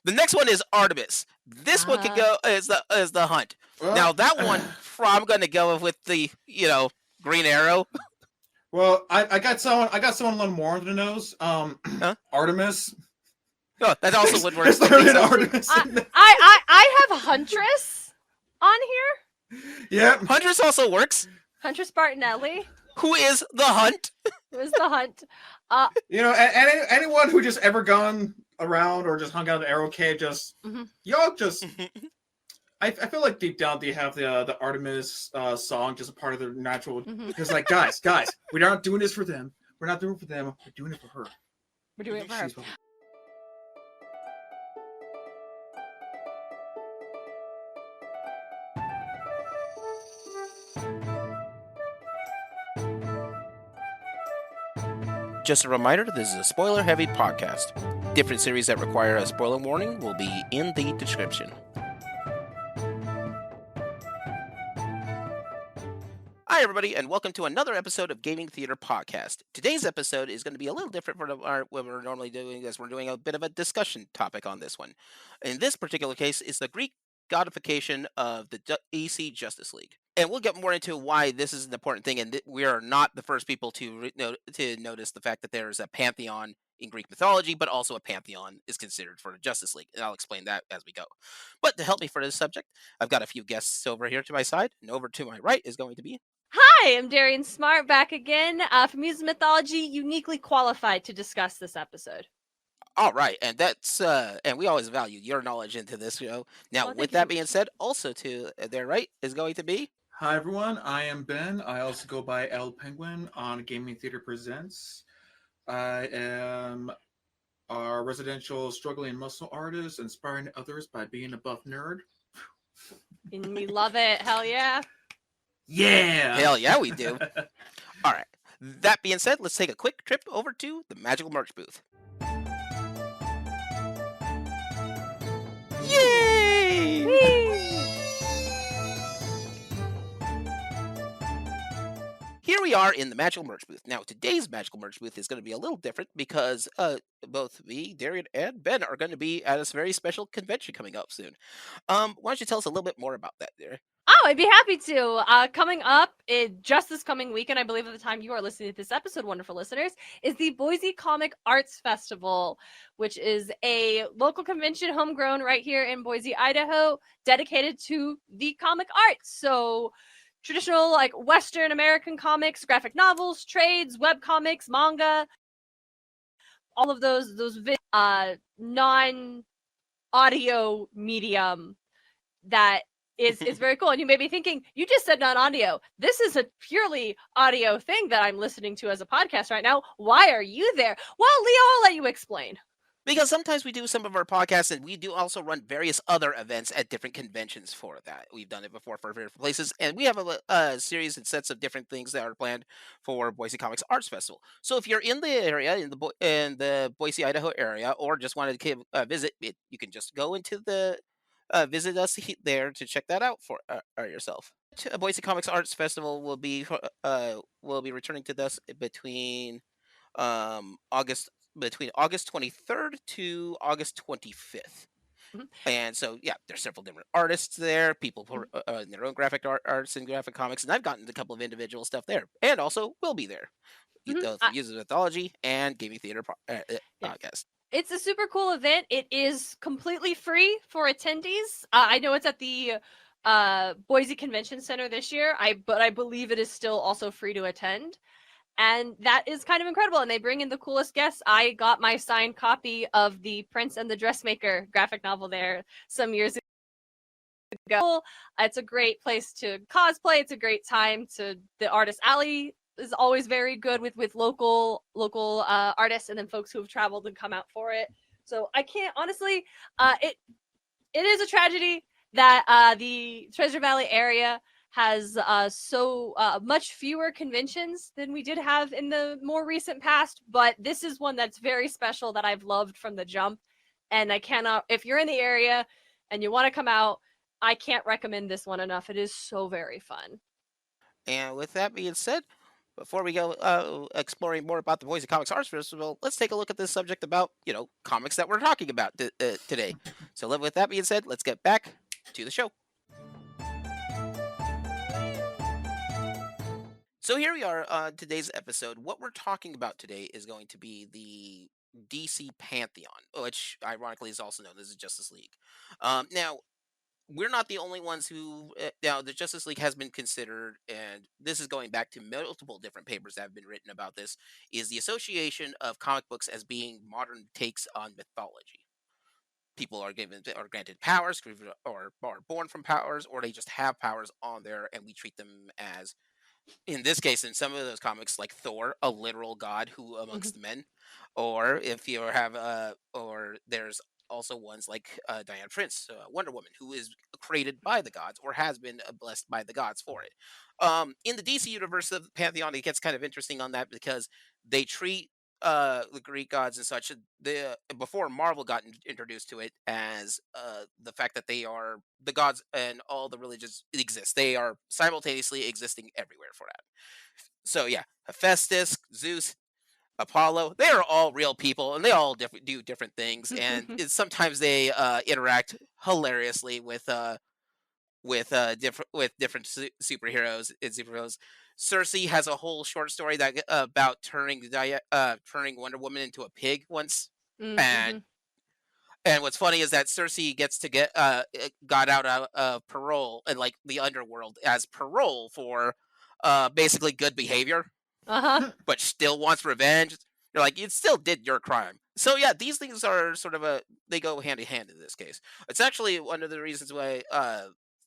The next one is Artemis. This one could go as the hunt. Well, now that one, I'm going to go with the Green Arrow. Well, I got someone a little more on the nose. Artemis. Oh, that also would work. There's literally an Artemis. I have Huntress on here. Yep. Huntress also works. Huntress Bartonelli. Who is the hunt? Who is the hunt? Anyone who just ever gone around or just hung out at Arrow Cave, y'all just. I feel like deep down they have the Artemis song just a part of their natural. Because like guys, we're not doing this for them. We're not doing it for them. We're doing it for her. We're doing it for her. Just a reminder, this is a spoiler-heavy podcast. Different series that require a spoiler warning will be in the description. Hi, everybody, and welcome to another episode of Gaming Theater Podcast. Today's episode is going to be a little different from what we're normally doing, as we're doing a bit of a discussion topic on this one. In this particular case, it's the Greek Godification of the EC Justice League. And we'll get more into why this is an important thing, and we are not the first people to notice the fact that there is a pantheon in Greek mythology, but also a pantheon is considered for the Justice League, and I'll explain that as we go. But to help me for this subject, I've got a few guests over here to my side, and over to my right is going to be... Hi, I'm Darian Smart, back again from Muses of Mythology, uniquely qualified to discuss this episode. All right, and that's and we always value your knowledge into this show. Now, with that being said, also to their right is going to be... Hi everyone, I am Ben. I also go by L Penguin on Gaming Theater Presents. I am a residential struggling muscle artist, inspiring others by being a buff nerd. And we love it, hell yeah. Yeah! Hell yeah, we do. All right, that being said, let's take a quick trip over to the Magical Merch booth. Yay! Whee! Here we are in the Magical Merch booth. Now, today's Magical Merch booth is going to be a little different because both me, Darian, and Ben are going to be at a very special convention coming up soon. Why don't you tell us a little bit more about that, Darian? Oh, I'd be happy to. Coming up, just this coming weekend, I believe at the time you are listening to this episode, wonderful listeners, is the Boise Comic Arts Festival, which is a local convention homegrown right here in Boise, Idaho, dedicated to the comic arts. So traditional, like Western American comics, graphic novels, trades, web comics, manga, all of those non-audio medium that is very cool. And you may be thinking, you just said non-audio. This is a purely audio thing that I'm listening to as a podcast right now. Why are you there? Well, Leo, I'll let you explain. Because sometimes we do some of our podcasts, and we do also run various other events at different conventions for that. We've done it before for different places, and we have a series and sets of different things that are planned for Boise Comics Arts Festival. So if you're in the area, in the Boise, Idaho area, or just wanted to visit it, you can just go into the visit us there to check that out for yourself. Boise Comics Arts Festival will be returning to us between August 23rd to August 25th. Mm-hmm. And so, yeah, there's several different artists there, people who are in their own graphic arts and graphic comics, and I've gotten a couple of individual stuff there, and also will be there. Muses of Mythology and Gaming Theater podcast. It's a super cool event. It is completely free for attendees. I know it's at the Boise Convention Center this year, but I believe it is still also free to attend. And that is kind of incredible. And they bring in the coolest guests. I got my signed copy of the Prince and the Dressmaker graphic novel there some years ago. It's a great place to cosplay. It's a great time the Artist Alley is always very good with local artists and then folks who have traveled and come out for it. So I can't honestly, it is a tragedy that the Treasure Valley area has so much fewer conventions than we did have in the more recent past, but this is one that's very special that I've loved from the jump, and I cannot, if you're in the area and you want to come out, I can't recommend this one enough. It is so very fun. And with that being said, before we go exploring more about the Boise Comics Arts Festival, let's take a look at this subject about, comics that we're talking about today. So with that being said, let's get back to the show. So here we are on today's episode. What we're talking about today is going to be the DC Pantheon, which ironically is also known as the Justice League. Now, we're not the only ones who. Now, the Justice League has been considered, and this is going back to multiple different papers that have been written about this, is the association of comic books as being modern takes on mythology. People are granted powers, or are born from powers, or they just have powers on there, and we treat them as, in this case, in some of those comics, like Thor, a literal god who amongst men, or if you have or there's also ones like Diane Prince, Wonder Woman, who is created by the gods or has been blessed by the gods for it. In the DC universe of Pantheon, it gets kind of interesting on that because they treat the Greek gods and such, before Marvel got introduced to it, as the fact that they are the gods and all the religions exist. They are simultaneously existing everywhere for that. So yeah, Hephaestus, Zeus, Apollo, they are all real people, and they all do different things, and sometimes they interact hilariously with different superheroes and superheroes. Cersei has a whole short story that about turning Wonder Woman into a pig once, and what's funny is that Cersei gets to got out of parole and like the underworld as parole for basically good behavior, but still wants revenge. You're like, you still did your crime. So yeah, these things are sort of they go hand in hand in this case. It's actually one of the reasons why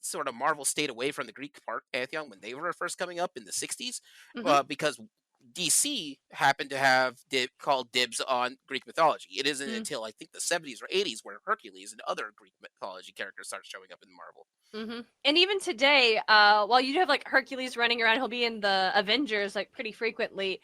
sort of Marvel stayed away from the Greek pantheon when they were first coming up in the 60s, because DC happened to have called dibs on Greek mythology. It isn't until I think the 70s or 80s where Hercules and other Greek mythology characters start showing up in Marvel. And even today, while you have like Hercules running around, he'll be in the Avengers like pretty frequently.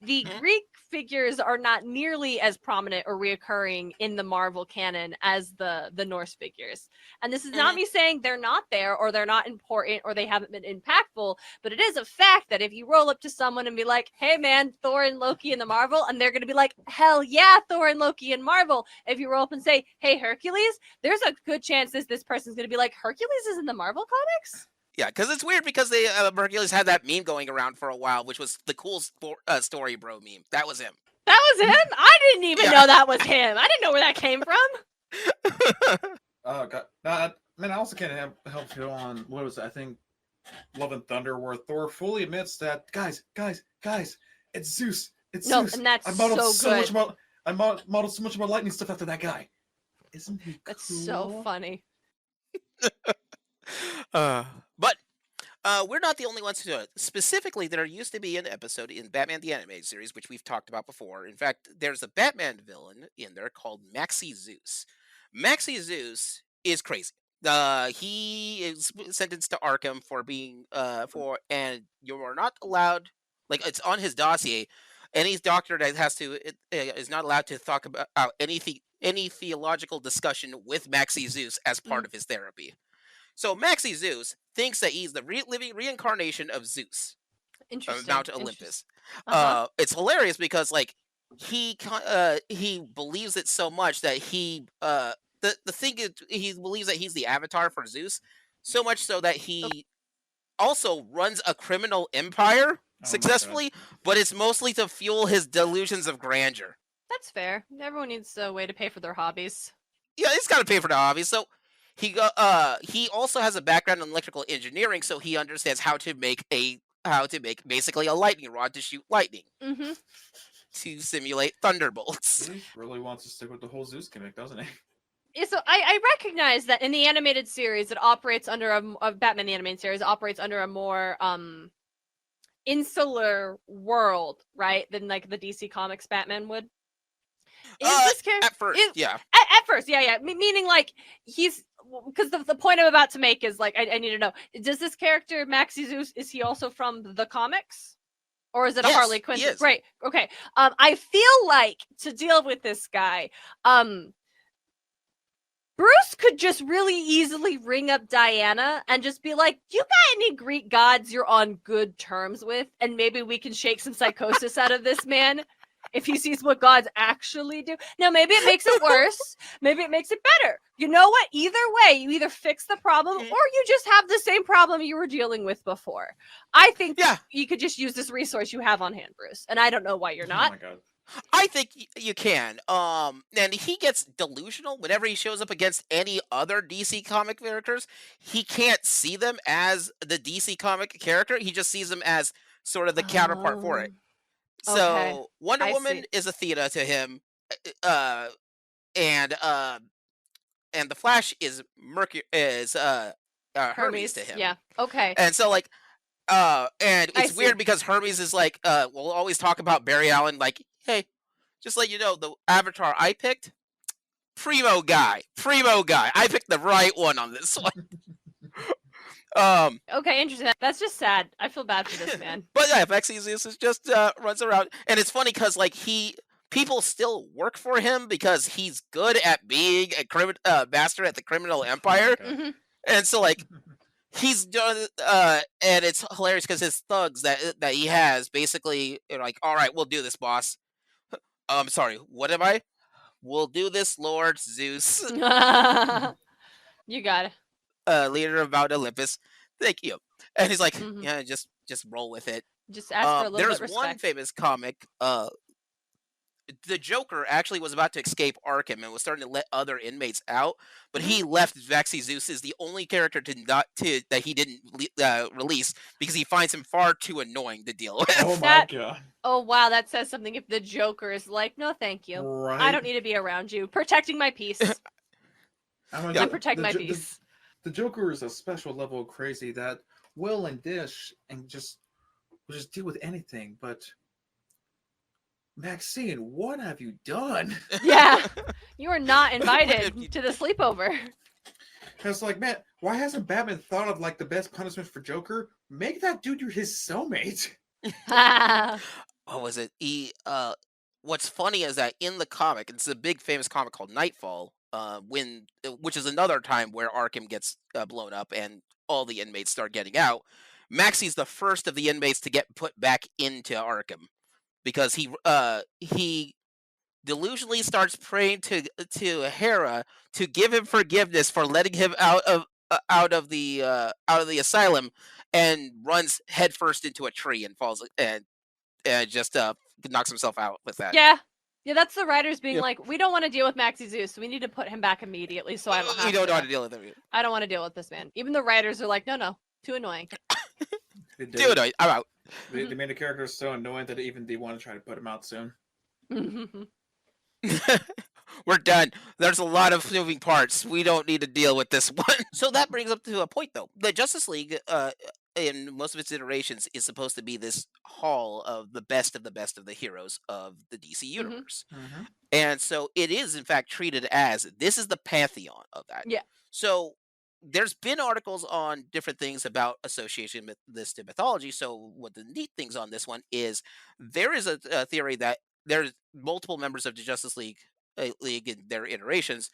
The Greek figures are not nearly as prominent or reoccurring in the Marvel canon as the Norse figures. And this is not me saying they're not there or they're not important or they haven't been impactful, but it is a fact that if you roll up to someone and be like, hey man, Thor and Loki in the Marvel, and they're going to be like, hell yeah, Thor and Loki in Marvel. If you roll up and say, hey, Hercules, there's a good chance this person's going to be like, Hercules is in the Marvel comics? Yeah, because it's weird because Hercules had that meme going around for a while, which was the cool story bro meme. That was him. That was him? I didn't even know that was him. I didn't know where that came from. Oh god, I also can't help feel on what was it? I think Love and Thunder, where Thor fully admits that guys, it's Zeus. It's Zeus. And that's I modeled so good. Modeled so much more lightning stuff after that guy. Isn't he cool? That's so funny. But we're not the only ones who do it. Specifically, there used to be an episode in Batman the Animated Series, which we've talked about before. In fact, there's a Batman villain in there called Maxi Zeus. Maxi Zeus is crazy. He is sentenced to Arkham for being and you are not allowed, like it's on his dossier. Any doctor that is not allowed to talk about any theological discussion with Maxi Zeus as part of his therapy. So Maxi Zeus thinks that he's the living reincarnation of Zeus, of Mount Olympus. It's hilarious because like he believes it so much that he believes that he's the avatar for Zeus, so much so that he also runs a criminal empire successfully, but it's mostly to fuel his delusions of grandeur. That's fair. Everyone needs a way to pay for their hobbies. Yeah, he's got to pay for the hobbies. So he also has a background in electrical engineering, so he understands how to make basically a lightning rod to shoot lightning to simulate thunderbolts. He really wants to stick with the whole Zeus gimmick, doesn't he? Yeah, so I recognize that in the animated series, it operates under a Batman the Animated Series operates under a more insular world, right, than like the DC Comics Batman would. Is this character at first, yeah. At first, yeah. Meaning like he's because the point I'm about to make is like I need to know: does this character Maxi Zeus, is he also from the comics, or is it a Harley Quinn? Right. Okay. I feel like to deal with this guy, Bruce could just really easily ring up Diana and just be like, you got any Greek gods you're on good terms with? And maybe we can shake some psychosis out of this man. if he sees what gods actually do. Now, maybe it makes it worse. Maybe it makes it better. You know what? Either way, you either fix the problem or you just have the same problem you were dealing with before. I think you could just use this resource you have on hand, Bruce. And I don't know why you're not. Oh my god. I think you can. And he gets delusional whenever he shows up against any other DC comic characters. He can't see them as the DC comic character. He just sees them as sort of the counterpart for it. So Okay. Wonder I Woman see. is Athena to him, and the Flash is Hermes to him. Yeah. Okay. And so like and I it's weird see. because Hermes is like we'll always talk about Barry Allen like, hey, just let you know the avatar I picked, primo guy. I picked the right one on this one. Okay, interesting. That's just sad. I feel bad for this man. But yeah, Zeus is just runs around, and it's funny because like people still work for him because he's good at being a master at the criminal empire, and so like he's done, and it's hilarious because his thugs that he has basically are like, all right, we'll do this, boss. Sorry, what am I? We'll do this, Lord Zeus. You got it. Leader of Mount Olympus. Thank you. And he's like, yeah, just roll with it. Just ask for a little bit There's respect. one famous comic. The Joker actually was about to escape Arkham and was starting to let other inmates out, but he left Vexy Zeus as the only character that he didn't release because he finds him far too annoying to deal with. Oh my god. Oh wow, that says something. If the Joker is like, no, thank you. Right. I don't need to be around you. Protecting my peace. I'm protect my peace. The Joker is a special level of crazy that will and dish and will just deal with anything. But Maxine, what have you done? Yeah, you are not invited to the sleepover. It's like, man, why hasn't Batman thought of like the best punishment for Joker? Make that dude his cellmate. What was it? What's funny is that in the comic, it's a big famous comic called Knightfall, which is another time where Arkham gets blown up and all the inmates start getting out. Maxie's the first of the inmates to get put back into Arkham because he delusionally starts praying to Hera to give him forgiveness for letting him out of the asylum, and runs headfirst into a tree and falls and just knocks himself out with that. Yeah, that's the writers being like, we don't want to deal with Maxie Zeus, so we need to put him back immediately. So I don't have we don't know how to deal with him. I don't want to deal with this man. Even the writers are like, no, too annoying. Too annoying. I'm out. They made the character so annoying that even they want to try to put him out soon. We're done. There's a lot of moving parts. We don't need to deal with this one. So that brings up to a point, though. The Justice League, in most of its iterations, is supposed to be this hall of the best of the heroes of the DC universe. And so it is, in fact, treated as this is the pantheon of that. Yeah. So there's been articles on different things about association with this to mythology. So what the neat things on this one is there is a theory that there's multiple members of the Justice League in their iterations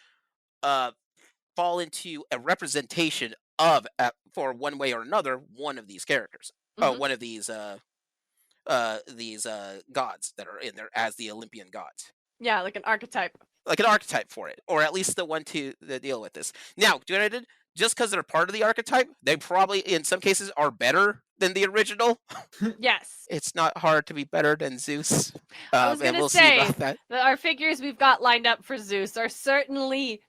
fall into a representation of for one way or another one of these characters, one of these gods that are in there as the Olympian gods. Yeah, like an archetype For it, or at least the one to deal with this. Now, granted, just because they're part of the archetype, they probably in some cases are better than the original. Yes. It's not hard to be better than Zeus. I was going to say that our figures we've got lined up for Zeus are certainly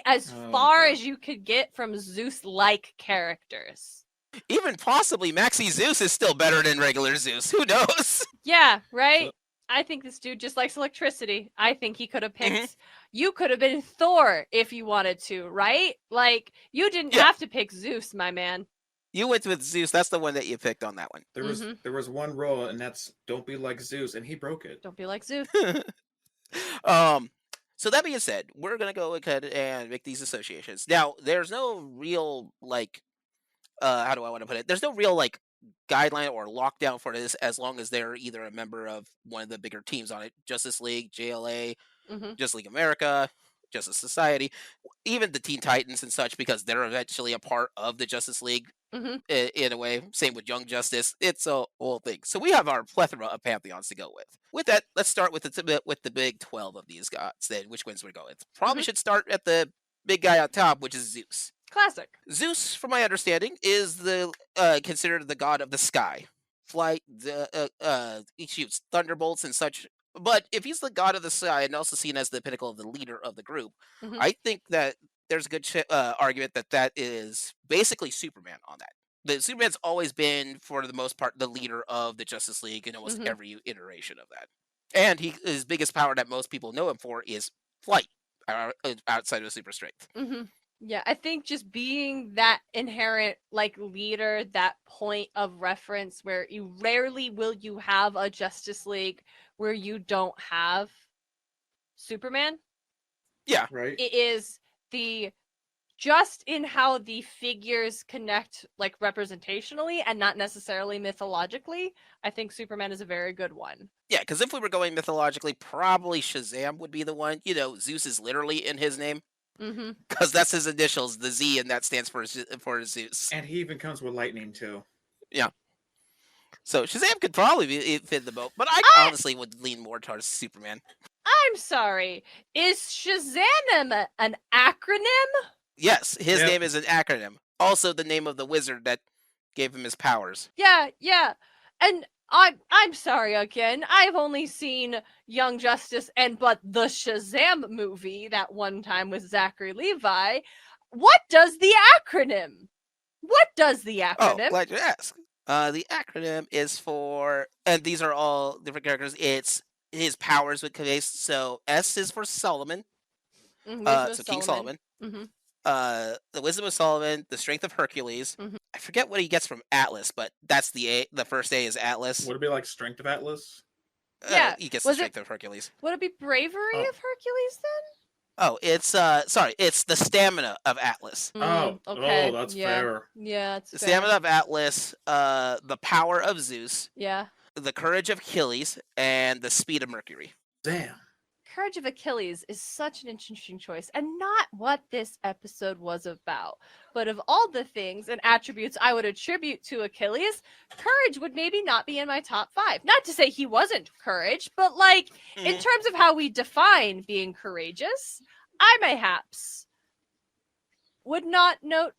as far as you could get from Zeus-like characters. Even possibly Maxie Zeus is still better than regular Zeus. Who knows? Yeah, right? I think this dude just likes electricity. I think he could have picked... You could have been Thor if you wanted to, right? Like, you didn't have to pick Zeus, my man. You went with Zeus. That's the one that you picked on that one. There was one rule, and that's don't be like Zeus, and he broke it. Don't be like Zeus. So that being said, we're gonna go ahead and make these associations. Now, there's no real how do I want to put it? There's no real guideline or lockdown for this as long as they're either a member of one of the bigger teams on it. Justice League, JLA, Justice League America, Justice Society, even the Teen Titans and such, because they're eventually a part of the Justice League in a way. Same with Young Justice. It's a whole thing. So we have our plethora of pantheons to go with. With that, let's start with the big 12 of these gods. Then which ones we go with? Probably should start at the big guy on top, which is Zeus. Classic. Zeus, from my understanding, is the considered the god of the sky, flight. He shoots thunderbolts and such. But if he's the god of the sky and also seen as the pinnacle of the leader of the group, I think that there's a good argument that that is basically Superman on that. The Superman's always been, for the most part, the leader of the Justice League in almost every iteration of that. And his biggest power that most people know him for is flight, outside of super strength. Yeah, I think just being that inherent like leader, that point of reference where you rarely will you have a Justice League where you don't have Superman. Yeah, right. It is the just in how the figures connect like representationally and not necessarily mythologically. I think Superman is a very good one. Yeah, because if we were going mythologically, probably Shazam would be the one. You know, Zeus is literally in his name. Because that's his initials, the Z, and that stands for Zeus. And he even comes with lightning too. Yeah. So Shazam could probably fit the boat, but I honestly would lean more towards Superman. I'm sorry. Is Shazam an acronym? Yes, his name is an acronym. Also, the name of the wizard that gave him his powers. Yeah. And I'm sorry again. I've only seen Young Justice but the Shazam movie that one time with Zachary Levi. What does the acronym? What does the acronym? Oh, glad you asked. The acronym is for, and these are all different characters. It's his powers with case. So S is for Solomon. So King Solomon. The Wisdom of Solomon, the Strength of Hercules. I forget what he gets from Atlas, but that's the first A is Atlas. Would it be like Strength of Atlas? Yeah, he gets the Strength of Hercules. Would it be Bravery of Hercules then? Oh, it's it's the Stamina of Atlas. Okay. Oh, that's fair. Yeah, it's The fair. Stamina of Atlas, the Power of Zeus, Yeah. the Courage of Achilles, and the Speed of Mercury. Damn. Courage of Achilles is such an interesting choice and not what this episode was about. But of all the things and attributes I would attribute to Achilles, courage would maybe not be in my top 5. Not to say he wasn't courage, but like in terms of how we define being courageous, I mayhaps would not note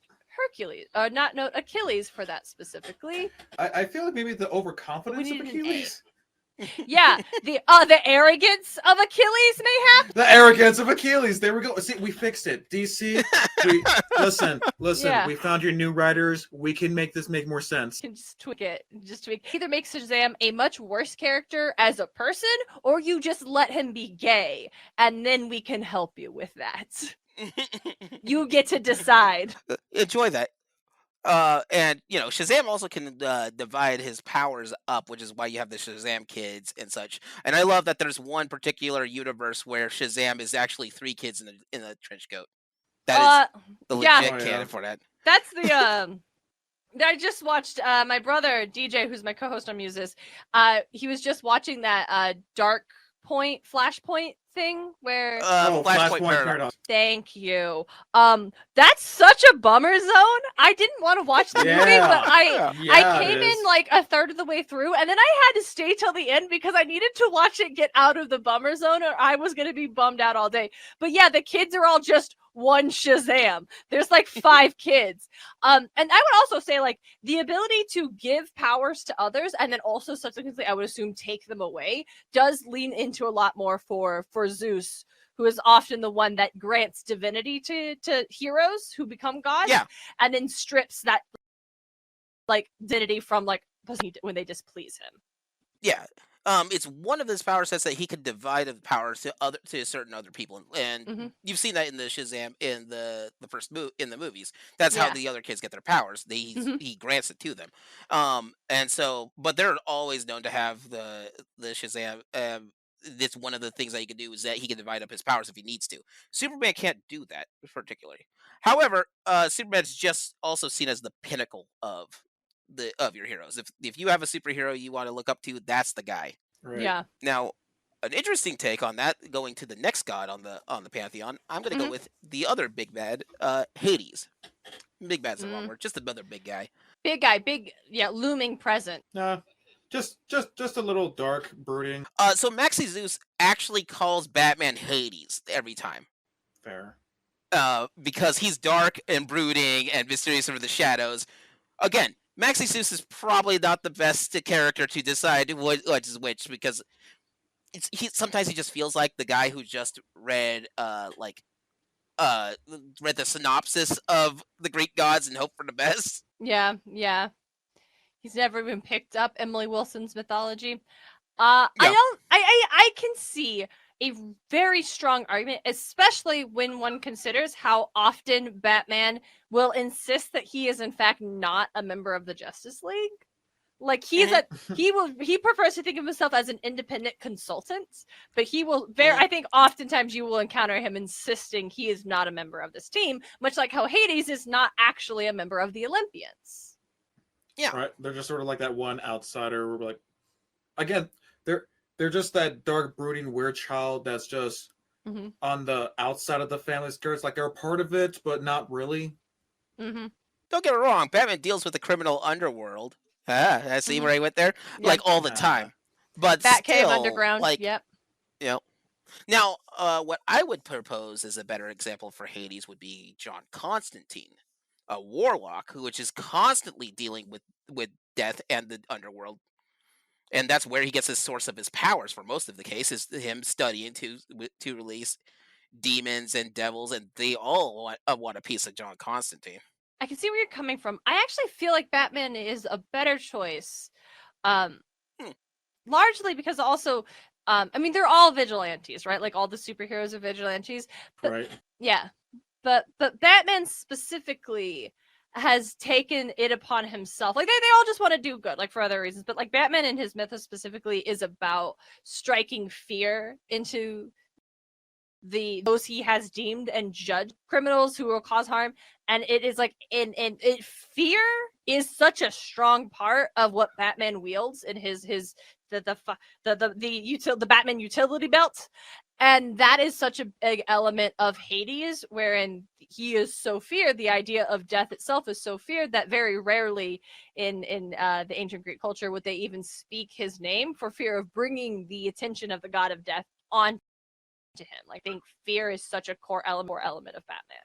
Achilles for that specifically. I feel like maybe the overconfidence of Achilles. Yeah, the arrogance of Achilles, mayhap. The arrogance of Achilles. There we go. See, we fixed it. DC, listen. Yeah. We found your new writers. We can make this make more sense. Can just tweak it. Either make Shazam a much worse character as a person, or you just let him be gay, and then we can help you with that. You get to decide. Enjoy that. And you know, Shazam also can divide his powers up, which is why you have the Shazam kids and such. And I love that there's one particular universe where Shazam is actually 3 kids in a trench coat. That is the legit canon for that. That's the I just watched my brother DJ, who's my co-host on Muses. He was just watching that Flashpoint thing where Flashpoint Paradox. Thank you. That's such a bummer zone. I didn't want to watch the movie, but I came in like a third of the way through, and then I had to stay till the end because I needed to watch it get out of the bummer zone, or I was gonna be bummed out all day. But yeah, the kids are all just one Shazam. There's like 5 kids. And I would also say like the ability to give powers to others and then also subsequently, I would assume, take them away does lean into a lot more for Zeus, who is often the one that grants divinity to heroes who become gods, and then strips that like divinity from like when they displease him. Yeah. It's one of his power sets that he can divide the powers to certain other people, and you've seen that in the Shazam in the first in the movies. That's how the other kids get their powers. He grants it to them. And so, but they're always known to have the Shazam. It's one of the things that he can do is that he can divide up his powers if he needs to. Superman can't do that particularly. However, Superman's just also seen as the pinnacle of your heroes. If you have a superhero you want to look up to, that's the guy. Right. Yeah. Now, an interesting take on that, going to the next god on the pantheon, I'm going to go with the other big bad, Hades. Big bad's the wrong word, just another big guy. Big guy, looming present. Nah, just a little dark, brooding. So Maxi Zeus actually calls Batman Hades every time. Fair. Because he's dark and brooding and mysterious over the shadows. Again, Maxi Zeus is probably not the best character to decide which is which, because sometimes he just feels like the guy who just read read the synopsis of the Greek gods and hope for the best. Yeah. He's never even picked up Emily Wilson's mythology. I can see a very strong argument, especially when one considers how often Batman will insist that he is in fact not a member of the Justice League. Like he prefers to think of himself as an independent consultant, but he will I think oftentimes you will encounter him insisting he is not a member of this team, much like how Hades is not actually a member of the Olympians. Yeah. Right. They're just sort of like that one outsider. We're like, again, they're just that dark, brooding, weird child that's just on the outside of the family skirts. Like they're a part of it, but not really. Don't get it wrong. Batman deals with the criminal underworld. I see where I went there. Yeah. Like all the time. But Batcave still, underground. like, yep. Now, what I would propose as a better example for Hades would be John Constantine, a warlock which is constantly dealing with death and the underworld. And that's where he gets his source of his powers for most of the case, is him studying to release demons and devils, and they all want a piece of John Constantine. I can see where you're coming from. I actually feel like Batman is a better choice. Largely because also, I mean, they're all vigilantes, right? Like all the superheroes are vigilantes. But, right. Yeah. But Batman specifically has taken it upon himself. Like they all just want to do good, like for other reasons. But like Batman in his mythos specifically is about striking fear into those he has deemed and judged criminals who will cause harm. And it is like fear is such a strong part of what Batman wields in the Batman utility belt. And that is such a big element of Hades, wherein he is so feared. The idea of death itself is so feared that very rarely in the ancient Greek culture would they even speak his name for fear of bringing the attention of the god of death on to him. Like, I think fear is such a core element of Batman.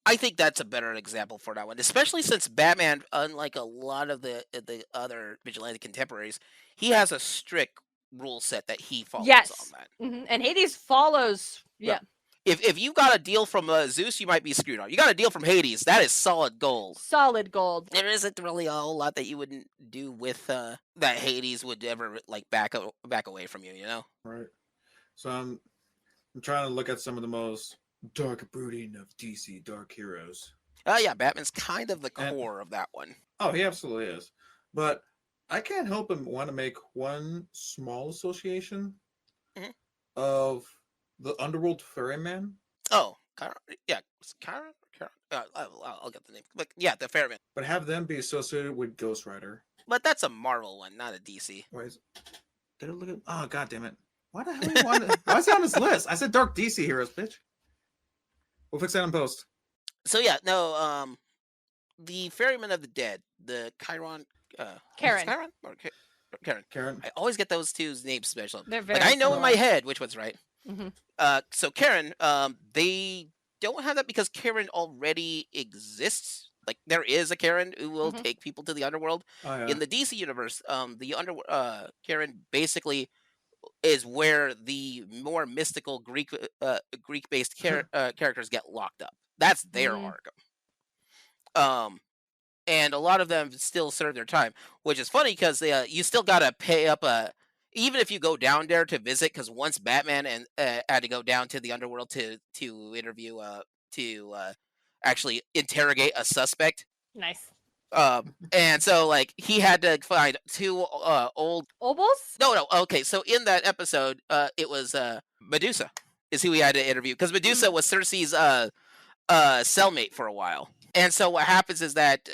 I think that's a better example for that one, especially since Batman, unlike a lot of the other vigilante contemporaries, he has a strict rule set that he follows on that. And Hades follows. Yeah. If you got a deal from Zeus, you might be screwed on. You got a deal from Hades, that is solid gold. Solid gold. There isn't really a whole lot that you wouldn't do with that Hades would ever like back away from you, you know? Right. So I'm trying to look at some of the most dark brooding of DC dark heroes. Yeah, Batman's kind of the core of that one. Oh, he absolutely is. But I can't help but want to make one small association of the underworld ferryman. Oh, Chiron? I'll get the name. But yeah, the ferryman. But have them be associated with Ghost Rider. But that's a Marvel one, not a DC. Did I look at? Oh, god damn it! Why the hell you want? Why is it on this list? I said dark DC heroes, bitch. We'll fix that in post. So yeah, no. The ferryman of the dead, the Chiron. Karen. Chiron or Karen. I always get those two names special. They're very I know similar. in my head which one's right. So Karen, they don't have that because Karen already exists. Like there is a Karen who will take people to the underworld. Oh, yeah. In the DC universe, the Karen basically is where the more mystical Greek-based characters get locked up. That's their arc. And a lot of them still serve their time, which is funny because you still gotta pay up even if you go down there to visit. Because once Batman and had to go down to the underworld to interview actually interrogate a suspect. Nice. And so like he had to find two old Obols? No. Okay, so in that episode, it was Medusa is who he had to interview because Medusa was Cersei's cellmate for a while. And so what happens is that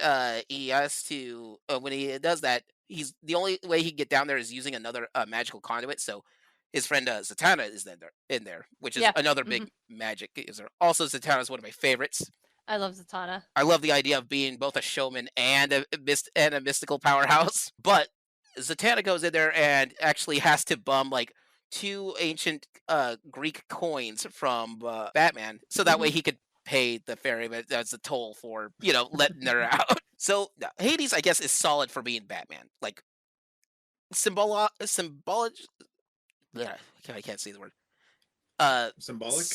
he has to when he does that, he's the only way he can get down there is using another magical conduit. So his friend Zatanna is in there, which is another big magic user. Also, Zatanna is one of my favorites. I love Zatanna. I love the idea of being both a showman and a mystical powerhouse. But Zatanna goes in there and actually has to bum like 2 ancient Greek coins from Batman, so that way he could pay the ferryman as a toll for letting her out. So Hades, I guess, is solid for being Batman. Like symbolic. I can't say the word. Symbolic.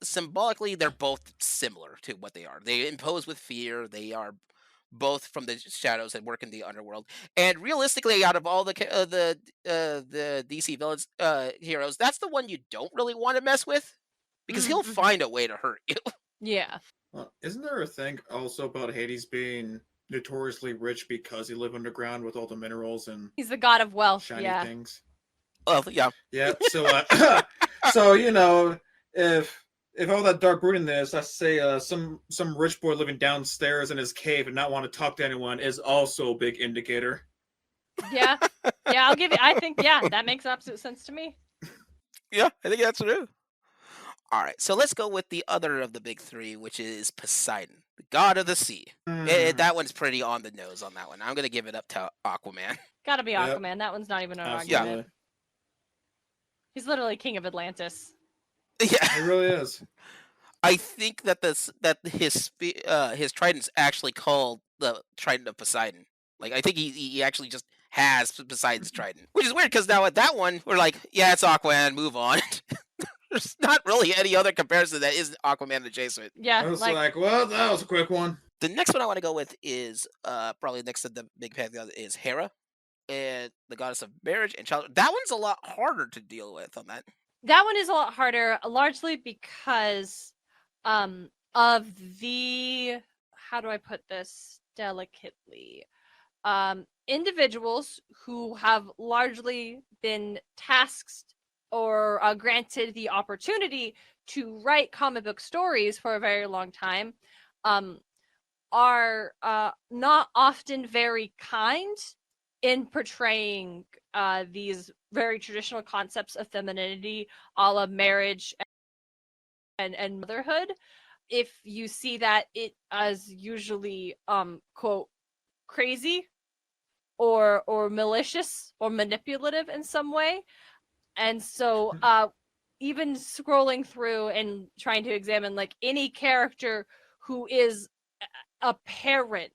Symbolically, they're both similar to what they are. They impose with fear. They are both from the shadows and work in the underworld. And realistically, out of all the DC villains heroes, that's the one you don't really want to mess with because he'll find a way to hurt you. Yeah. Well, isn't there a thing also about Hades being notoriously rich because he lived underground with all the minerals and He's the god of wealth. shiny Yeah. things? Well, yeah. Yeah. So, so if all that dark broodiness, let's say some rich boy living downstairs in his cave and not want to talk to anyone is also a big indicator. Yeah. Yeah, I'll give you. I think that makes absolute sense to me. Yeah, I think that's true. All right, so let's go with the other of the big three, which is Poseidon, the god of the sea. That one's pretty on the nose on that one. I'm gonna give it up to Aquaman. Gotta be Yep. Aquaman. That one's not even an Absolutely. argument. He's literally king of Atlantis. Yeah, It really is. I think that his trident's actually called the Trident of Poseidon. Like, I think he actually just has Poseidon's trident, which is weird because now at that one we're like, yeah, it's Aquaman, move on. There's not really any other comparison that isn't Aquaman adjacent. Yeah. I was like, well, that was a quick one. The next one I want to go with is probably next to the big pantheon is Hera, and the goddess of marriage and child. That one's a lot harder to deal with on that. That one is a lot harder, largely because of the, how do I put this delicately? Individuals who have largely been tasked or granted the opportunity to write comic book stories for a very long time are not often very kind in portraying these very traditional concepts of femininity, a la marriage and motherhood. If you see that it as usually quote crazy or malicious or manipulative in some way. And so even scrolling through and trying to examine like any character who is a parent,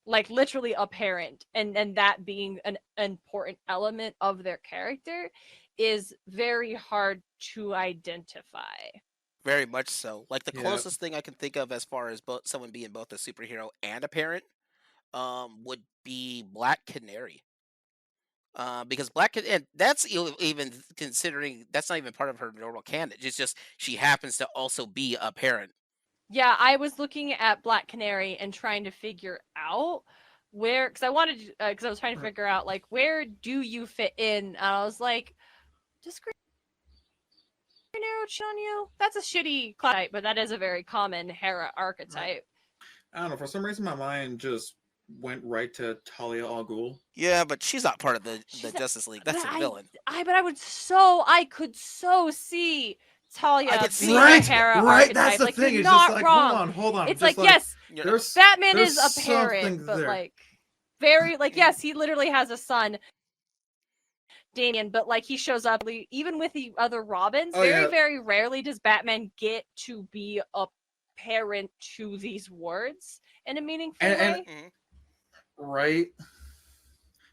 like literally a parent, and that being an important element of their character is very hard to identify. Very much so. Like the closest thing I can think of as far as someone being both a superhero and a parent would be Black Canary. Because and that's even considering that's not even part of her normal canon. It's just she happens to also be a parent. Yeah, I was looking at Black Canary and trying to figure out where, because I was trying to figure out like where do you fit in. And I was like, just Green Arrow on you? That's a shitty type, but that is a very common Hera archetype. I don't know. For some reason, my mind just went right to Talia al Ghul. Yeah, but she's not part of the Justice League. That's a villain. I could so see Talia being right, a Hera right. archetype. That's the like, thing. You're It's not just like, wrong. hold on. It's just like yes, Batman is there's a parent, something but there. like very like yes, he literally has a son, Damian, but like he shows up even with the other Robins. Very rarely does Batman get to be a parent to these wards in a meaningful way. Right.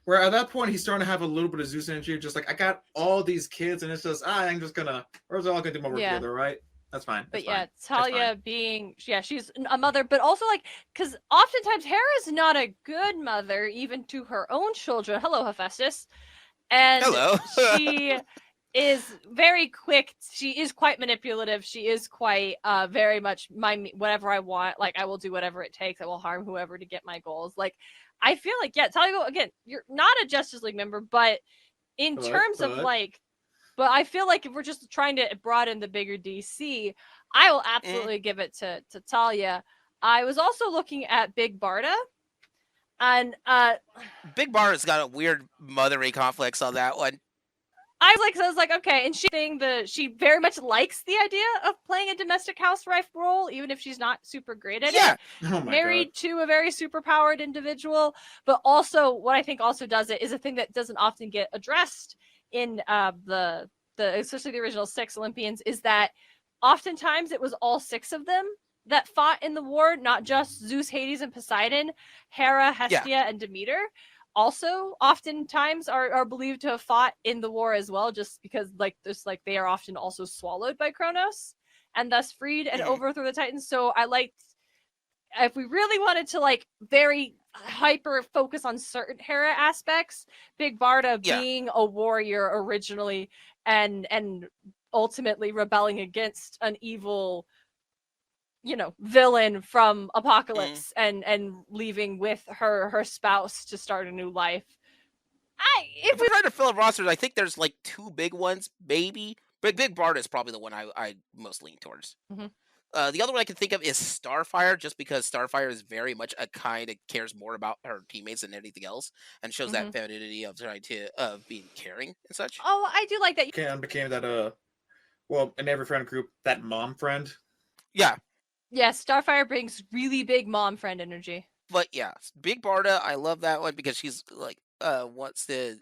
Where at that point he's starting to have a little bit of Zeus energy, just like I got all these kids, and it's just I'm just gonna, we're all gonna do my work together, right? That's fine. But yeah, Talia being she's a mother, but also like because oftentimes Hera's not a good mother even to her own children. Hello, Hephaestus, and she is very quick. She is quite manipulative. She is quite very much whatever I want. Like I will do whatever it takes. I will harm whoever to get my goals. Like I feel like Talia again. You're not a Justice League member, but in terms of like. But I feel like if we're just trying to broaden the bigger DC, I will absolutely give it to Talia. I was also looking at Big Barda, and Big Barda's got a weird mothery complex on that one. I was like, okay, and she very much likes the idea of playing a domestic housewife role, even if she's not super great at Yeah. it. Oh my god. Married to a very superpowered individual, but also what I think also does it is a thing that doesn't often get addressed in the especially the original 6 Olympians, is that oftentimes it was all 6 of them that fought in the war, not just Zeus, Hades, and Poseidon, Hera, Yeah. Hestia, and Demeter also oftentimes are believed to have fought in the war as well, just because like this like they are often also swallowed by Kronos and thus freed and Mhm. overthrow the Titans. So I liked, if we really wanted to like very hyper focus on certain Hera aspects, Big Barda Yeah. being a warrior originally and ultimately rebelling against an evil, you know, villain from Mhm. Apocalypse and leaving with her spouse to start a new life. If we're trying to fill a roster, I think there's like 2 big ones, maybe. But Big Barda is probably the one I most lean towards. Mhm. The other one I can think of is Starfire, just because Starfire is very much a kind that cares more about her teammates than anything else, and shows that Mhm. femininity of trying to of being caring and such. Oh, I do like that. Became that well, in every friend group, that mom friend. Yeah, Yeah, Starfire brings really big mom friend energy. but yeah, Big Barda, I love that one because she's like wants to.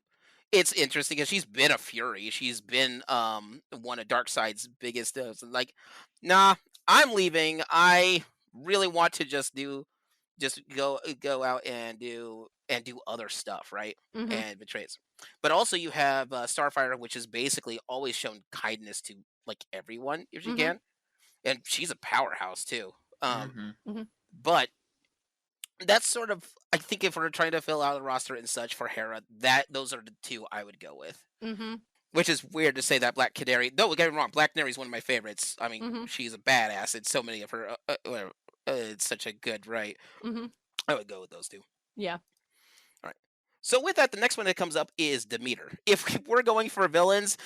It's interesting because she's been a Fury. She's been one of Darkseid's biggest. Like, nah, I'm leaving. I really want to just go out and do other stuff, right? Mhm. And betrays. But also you have Starfire, which has basically always shown kindness to like everyone if she Mhm. can, and she's a powerhouse too. Um, Mm-hmm. Mhm. but that's sort of, I think if we're trying to fill out a roster and such for Hera, that those are the 2 I would go with. Mhm. Which is weird to say that Black Canary. No, get me wrong. Black Canary is one of my favorites. I mean, Mhm. she's a badass in so many of her. It's such a good right. Mhm. I would go with those 2. Yeah. All right. So with that, the next one that comes up is Demeter. If we're going for villains,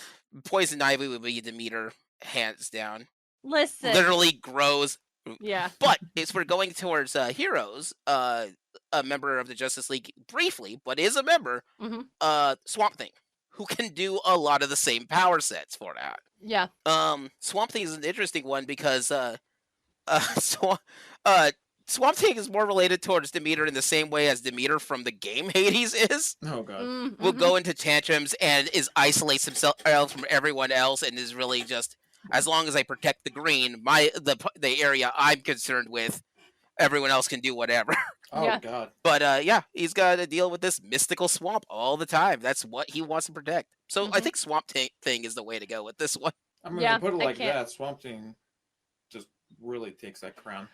Poison Ivy would be Demeter, hands down. Listen. Literally grows. Yeah. But if we're going towards heroes, a member of the Justice League briefly, but is a member, Mhm. Swamp Thing, who can do a lot of the same power sets for that. Yeah. Swamp Thing is an interesting one because Swamp, uh, Swamp Thing is more related towards Demeter in the same way as Demeter from the game Hades is. Oh god. Will Mhm. go into tantrums and is isolates himself from everyone else and is really just, as long as I protect the green, the area I'm concerned with, everyone else can do whatever. Oh Yeah. god. But yeah, he's got to deal with this mystical swamp all the time. That's what he wants to protect. So I Mhm. think Thing is the way to go with this one. I mean, when you Yeah. put it I like can't. that, Swamp Thing just really takes that crown.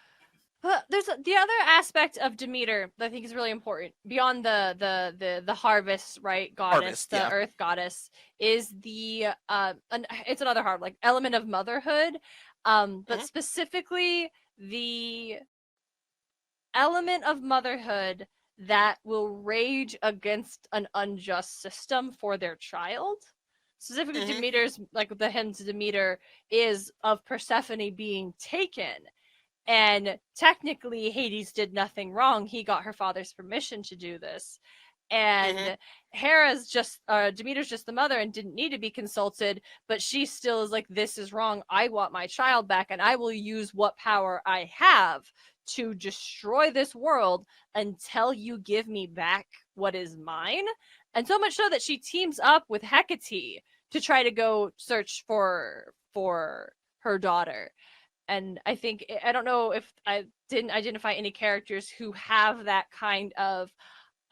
But there's the other aspect of Demeter that I think is really important beyond the harvest, right, goddess, Harvest, the yeah. earth goddess, is it's another hard like element of motherhood, but Hmm. specifically the element of motherhood that will rage against an unjust system for their child. Specifically, Hmm. Demeter's like the hymn to Demeter is of Persephone being taken. And technically, Hades did nothing wrong. He got her father's permission to do this. Hmm. And Hera's just, Demeter's just the mother and didn't need to be consulted, but she still is like, this is wrong. I want my child back, and I will use what power I have to destroy this world until you give me back what is mine. And so much so that she teams up with Hecate to try to go search for her daughter. And I think, I don't know if I didn't identify any characters who have that kind of,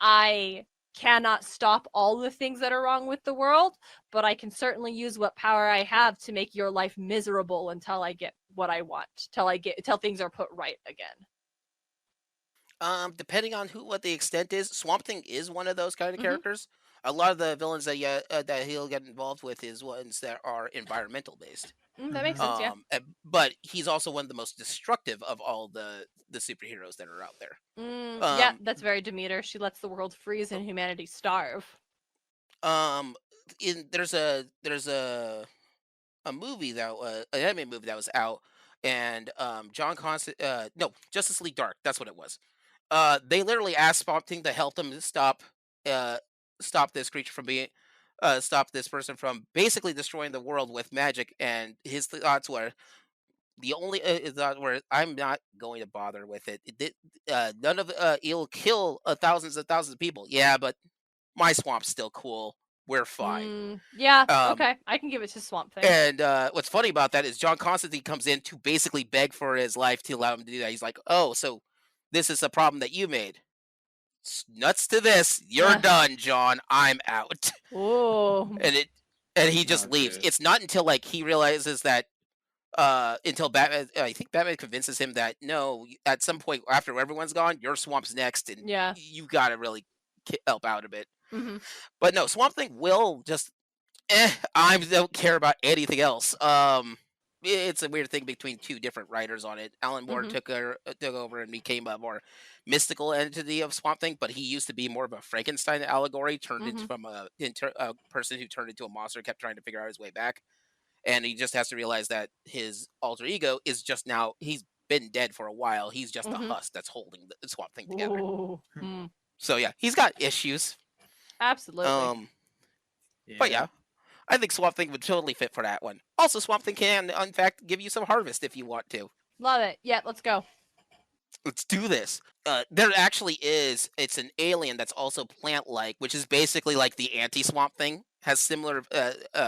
I cannot stop all the things that are wrong with the world, but I can certainly use what power I have to make your life miserable until I get what I want, till things are put right again. Depending on what the extent is, Swamp Thing is one of those kind of Mm-hmm. characters. A lot of the villains that he'll get involved with is ones that are environmental based. That makes sense, yeah. But he's also one of the most destructive of all the superheroes that are out there. Yeah, Um, that's very Demeter. She lets the world freeze and humanity starve. um, there's a movie that was an anime movie that was out, and John Constant, no, Justice League Dark, that's what it was. They literally asked Swamp Thing to help them uh stop this creature from being stop this person from basically destroying the world with magic. And his thoughts were the only thought were, I'm not going to bother with it. None of it'll kill thousands and thousands of people. Yeah, but my swamp's still cool. We're fine. Yeah, Um, okay. I can give it to Swamp Thing. and what's funny about that is John Constantine comes in to basically beg for his life to allow him to do that. He's like, "Oh, so this is a problem that you made. Nuts to this. You're done, John. I'm out." Oh. And he just leaves. Good. It's not until like he realizes that until Batman, I think Batman convinces him that no, at some point after everyone's gone, your swamp's next, and you gotta really help out a bit. But no, Swamp Thing will just, I don't care about anything else. It's a weird thing between two different writers on it. Alan Moore took over and became a more mystical entity of Swamp Thing, but he used to be more of a Frankenstein allegory, turned into from a person who turned into a monster, kept trying to figure out his way back. And he just has to realize that his alter ego is just now, he's been dead for a while. He's just a husk that's holding the Swamp Thing together. So yeah, he's got issues. Absolutely. But yeah, I think Swamp Thing would totally fit for that one. Also, Swamp Thing can, in fact, give you some harvest if you want to. Love it. Yeah, let's go. Let's do this. There actually is, it's an alien that's also plant-like, which is basically like the anti-Swamp Thing. Has similar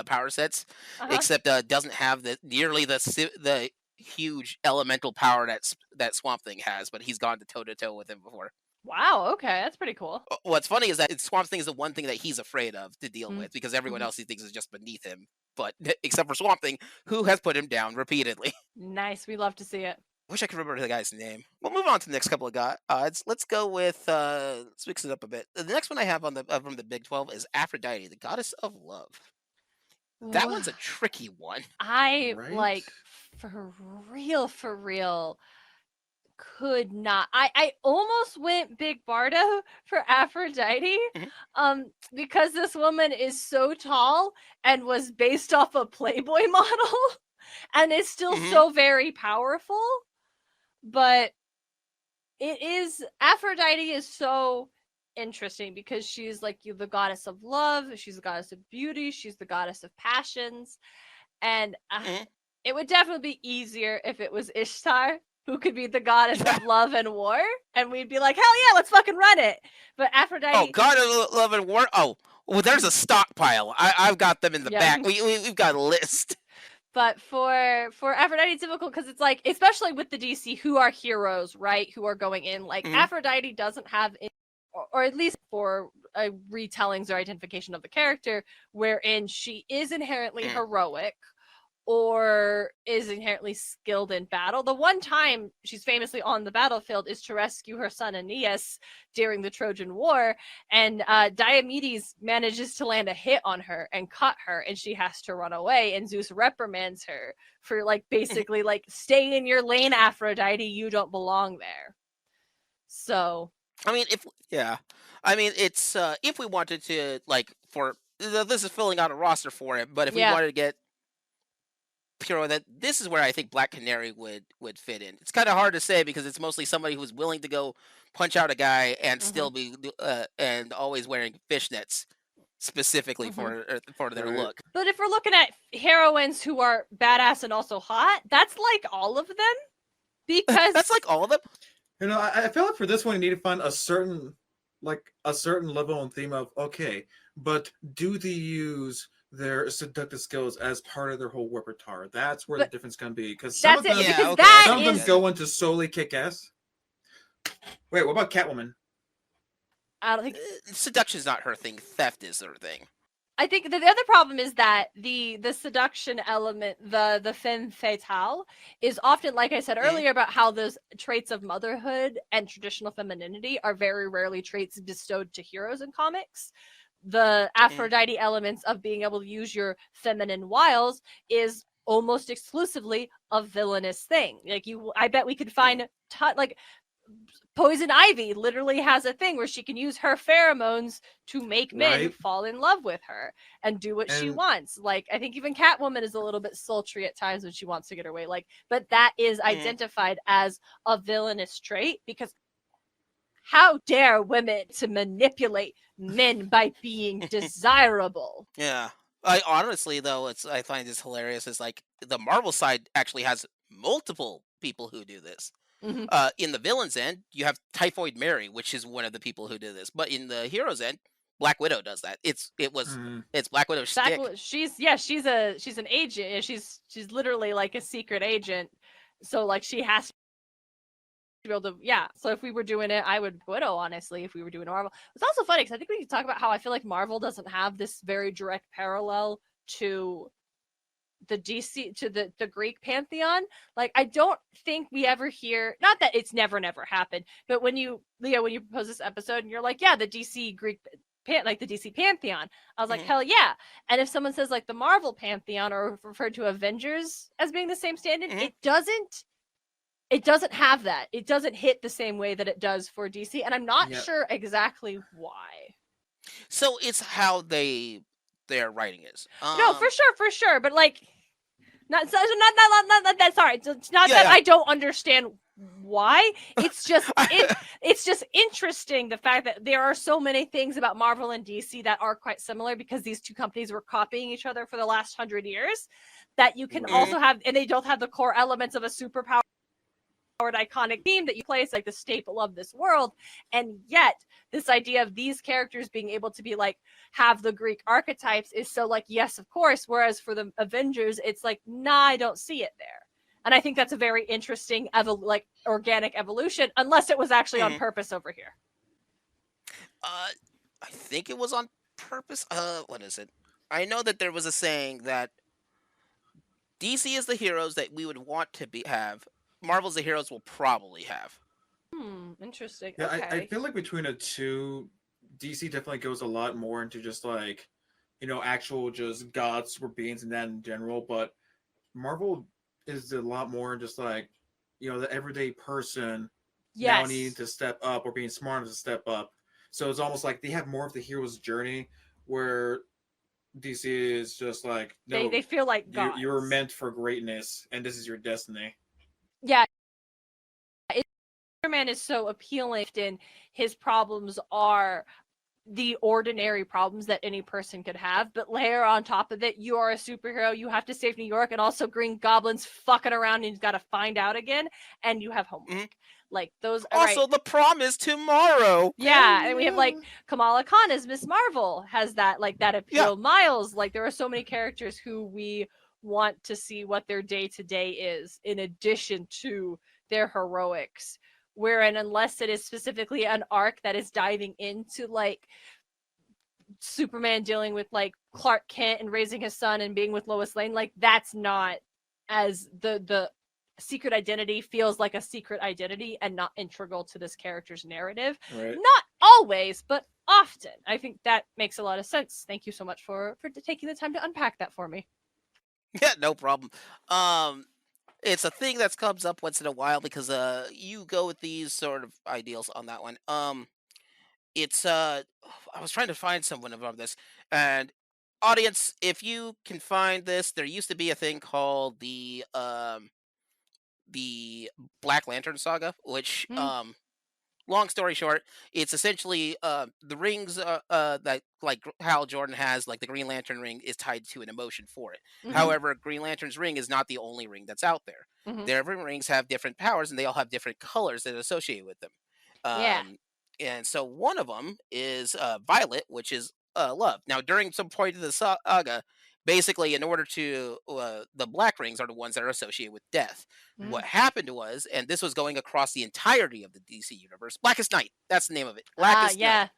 power sets, except doesn't have nearly the huge elemental power that Swamp Thing has. But he's gone to toe with him before. Wow. Okay, that's pretty cool. What's funny is that Swamp Thing is the one thing that he's afraid of to deal with, because everyone else he thinks is just beneath him. But except for Swamp Thing, who has put him down repeatedly. Nice. We love to see it. Wish I could remember the guy's name. We'll move on to the next couple of odds. Let's go with let's mix it up a bit. The next one I have on the from the Big 12 is Aphrodite, the goddess of love. That one's a tricky one. I like for real could not. I almost went Big Bardo for Aphrodite because this woman is so tall and was based off a Playboy model and is still so very powerful. But Aphrodite is so interesting because she's like the goddess of love, she's the goddess of beauty, she's the goddess of passions, and it would definitely be easier if it was Ishtar who could be the goddess of love and war, and we'd be like, hell yeah, let's fucking run it. But Aphrodite, oh, goddess of love and war. Oh, well, there's a stockpile. I've got them in the back. We've got a list. But for Aphrodite, it's difficult because it's like, especially with the DC, who are heroes, right? Who are going in. Like, Aphrodite doesn't have, or at least for retellings or identification of the character, wherein she is inherently heroic or is inherently skilled in battle. The one time she's famously on the battlefield is to rescue her son Aeneas during the Trojan War, and Diomedes manages to land a hit on her and cut her, and she has to run away, and Zeus reprimands her for like basically like, stay in your lane, Aphrodite, you don't belong there. So I mean, it's if we wanted to, like, for this is filling out a roster for it, but if we wanted to get hero, that this is where I think Black Canary would fit in. It's kind of hard to say because it's mostly somebody who's willing to go punch out a guy and still be and always wearing fishnets specifically for their look. But if we're looking at heroines who are badass and also hot, that's like all of them, because that's like all of them. You know, I feel like for this one you need to find a certain level and theme of but do they use their seductive skills as part of their whole repertoire? That's where the difference can be, because some of them, some of them go into solely kick ass. Wait, what about Catwoman? I don't think seduction's not her thing. Theft is her thing. I think the other problem is that the seduction element, the femme fatale, is often, like I said earlier, about how those traits of motherhood and traditional femininity are very rarely traits bestowed to heroes in comics. The Aphrodite elements of being able to use your feminine wiles is almost exclusively a villainous thing. Like, I bet we could find like Poison Ivy literally has a thing where she can use her pheromones to make men fall in love with her and do what she wants. Like, I think even Catwoman is a little bit sultry at times when she wants to get her way. Like, but that is identified as a villainous trait because How dare women to manipulate men by being desirable? Yeah. I honestly though, I find this hilarious. Is like the Marvel side actually has multiple people who do this. Mhm. In the villains end, you have Typhoid Mary, which is one of the people who did this. But in the heroes end, Black Widow does that. It's Black Widow's shtick. She's an agent. Yeah, she's literally like a secret agent. So like she has to be able to, yeah. So if we were doing it, I would Widow, honestly, if we were doing Marvel. It's also funny because I think we can talk about how I feel like Marvel doesn't have this very direct parallel to the DC, to the Greek pantheon. Like I don't think we ever hear, not that it's never happened, but when you, Leo, when you propose this episode and you're like, yeah, the DC Greek like the DC pantheon, I was like, hell yeah. And if someone says like the Marvel pantheon or referred to Avengers as being the same standard, it doesn't have that. It doesn't hit the same way that it does for DC, and I'm not sure exactly why. So it's how their writing is. No, for sure. But like, not that. Sorry, it's not that I don't understand why. It's just it's just interesting the fact that there are so many things about Marvel and DC that are quite similar because these two companies were copying each other for the last 100 years. That you can also have, and they don't have the core elements of a superpower iconic theme that you place like the staple of this world, and yet this idea of these characters being able to be like have the Greek archetypes is so like yes of course, whereas for the Avengers it's like nah, I don't see it there. And I think that's a very interesting like organic evolution, unless it was actually on purpose over here. I think it was on purpose. What is it? I know that there was a saying that DC is the heroes that we would want to have. Marvel's the heroes we'll probably have. Interesting. Yeah, okay. I feel like between the two, DC definitely goes a lot more into just like, actual just gods or beings and that in general. But Marvel is a lot more just like, the everyday person now needing to step up or being smart enough to step up. So it's almost like they have more of the hero's journey, where DC is just like, no, they feel like gods. You're meant for greatness, and this is your destiny. Yeah. Spider-Man is so appealing, and his problems are the ordinary problems that any person could have, but layer on top of it, you are a superhero, you have to save New York, and also Green Goblin's fucking around and he's got to find out again, and you have homework. Like those are also the prom is tomorrow. Yeah, and we have like Kamala Khan as Miss Marvel has that like that appeal. Miles, like there are so many characters who we want to see what their day-to-day is in addition to their heroics, wherein unless it is specifically an arc that is diving into like Superman dealing with like Clark Kent and raising his son and being with Lois Lane, like that's not as the secret identity feels like a secret identity and not integral to this character's narrative. Right. Not always, but often. I think that makes a lot of sense. Thank you so much for taking the time to unpack that for me. Yeah, no problem. It's a thing that comes up once in a while because you go with these sort of ideals on that one. It's I was trying to find someone about this, and audience, if you can find this, there used to be a thing called the Black Lantern Saga, which long story short, it's essentially the rings that like Hal Jordan has, like the Green Lantern ring, is tied to an emotion for it. However, Green Lantern's ring is not the only ring that's out there. Different rings have different powers, and they all have different colors that are associated with them. And so one of them is Violet, which is love. Now, during some point of the saga, basically, in order to the black rings are the ones that are associated with death. What happened was, and this was going across the entirety of the DC universe, Blackestnight. That's the name of it. Blackestnight.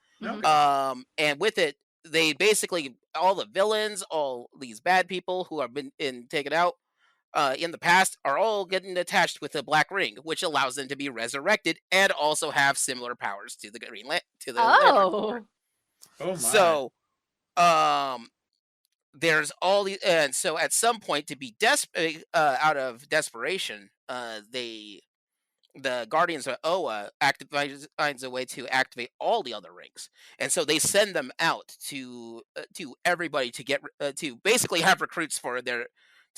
And with it, they basically all the villains, all these bad people who have been taken out in the past are all getting attached with a black ring, which allows them to be resurrected and also have similar powers to the Green Lantern Corps. Oh my. So, there's all the, and so at some point, to be desperate, out of desperation, the Guardians of Oa finds a way to activate all the other rings, and so they send them out to everybody to get to basically have recruits for to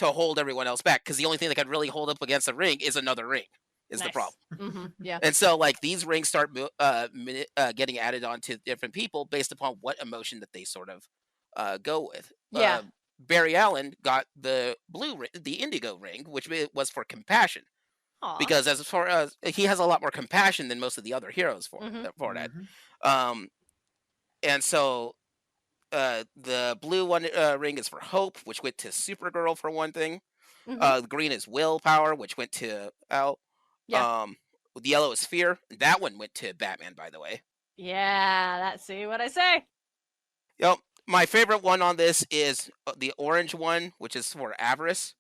hold everyone else back, because the only thing that can really hold up against a ring is another ring. is the Nice. problem. Yeah. And so, like, these rings start getting added on to different people based upon what emotion that they sort of go with. Yeah. Barry Allen got the the indigo ring, which was for compassion, Aw. because as far as he has a lot more compassion than most of the other heroes for that. Um, and so the blue one ring is for hope, which went to Supergirl for one thing. The green is willpower, which went to Al. Yeah. The yellow is fear. That one went to Batman, by the way. Yeah, that's see what I say. Yep. My favorite one on this is the orange one, which is for avarice,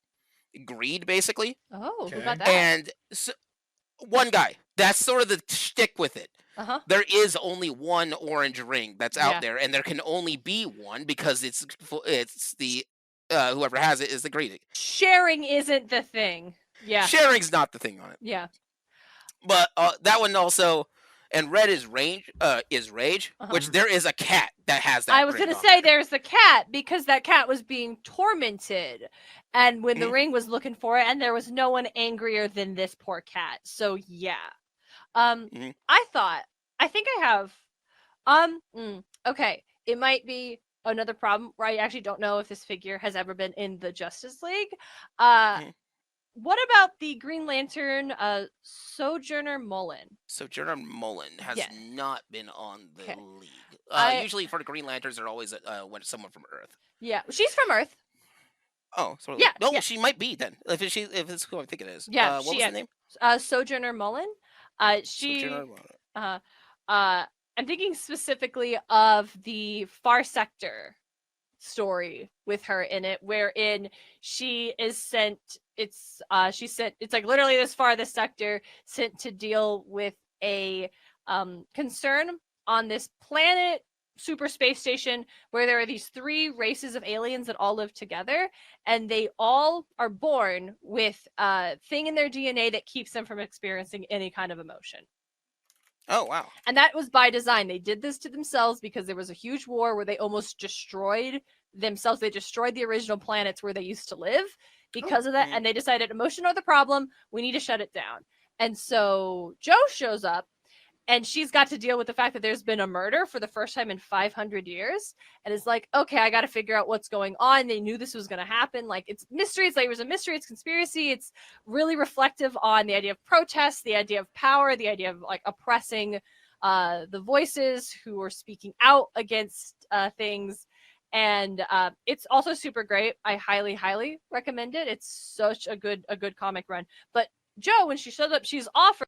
greed, basically. Oh, who Okay. got that? And so, one guy. That's sort of the shtick with it. There is only one orange ring that's out there, and there can only be one because it's the whoever has it is the greedy. Sharing isn't the thing. Yeah. Sharing's not the thing on it. Yeah. But that one also, and red is rage, which there is a cat that has that. I was going to say there's the cat because that cat was being tormented, and when the ring was looking for it, and there was no one angrier than this poor cat. So yeah, I think I have, okay, it might be another problem where I actually don't know if this figure has ever been in the Justice League. What about the Green Lantern Sojourner Mullen? Sojourner Mullen has not been on the league. Usually for the Green Lanterns, they're always someone from Earth. Yeah, she's from Earth. Oh, so she might be then. If it's who I think it is. Yeah, what was the name? Sojourner Mullen. Sojourner Mullen. I'm thinking specifically of the Far Sector story with her in it, wherein she is sent. It's like literally this sector sent to deal with a concern on this planet super space station where there are these 3 races of aliens that all live together, and they all are born with a thing in their DNA that keeps them from experiencing any kind of emotion. Oh, wow. And that was by design. They did this to themselves because there was a huge war where they almost destroyed themselves. They destroyed the original planets where they used to live because of that. And they decided emotion are the problem. We need to shut it down. And so Joe shows up, and she's got to deal with the fact that there's been a murder for the first time in 500 years. And it's like, okay, I got to figure out what's going on. They knew this was going to happen. Like, it's mystery. It's layers of mystery. It's conspiracy. It's really reflective on the idea of protest, the idea of power, the idea of like oppressing the voices who are speaking out against things. And it's also super great. I highly, highly recommend it. It's such a good comic run. But Joe, when she shows up, she's offered,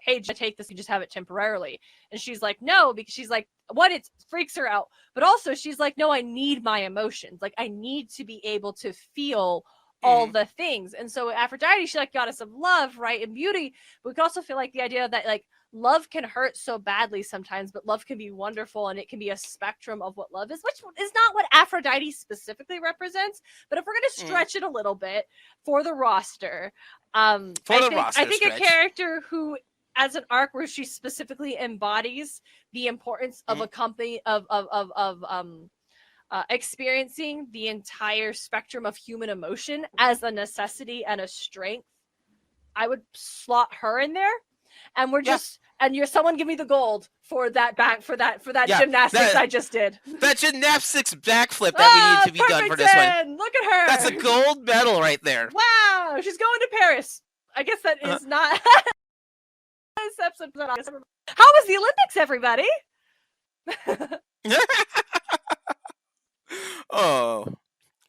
hey, just take this, you just have it temporarily. And she's like, no, because she's like, it freaks her out. But also she's like, no, I need my emotions. Like, I need to be able to feel all the things. And so Aphrodite, she's like goddess of love, right? And beauty. But we can also feel like the idea that like love can hurt so badly sometimes, but love can be wonderful, and it can be a spectrum of what love is, which is not what Aphrodite specifically represents. But if we're going to stretch it a little bit for the roster, I think a character who as an arc where she specifically embodies the importance of a company of experiencing the entire spectrum of human emotion as a necessity and a strength, I would slot her in there. And we're just and you're someone give me the gold for that gymnastics I just did. That gymnastics backflip that we need to be done for this one. Look at her. That's a gold medal right there. Wow, she's going to Paris. I guess that is not. How was the Olympics, everybody? Oh,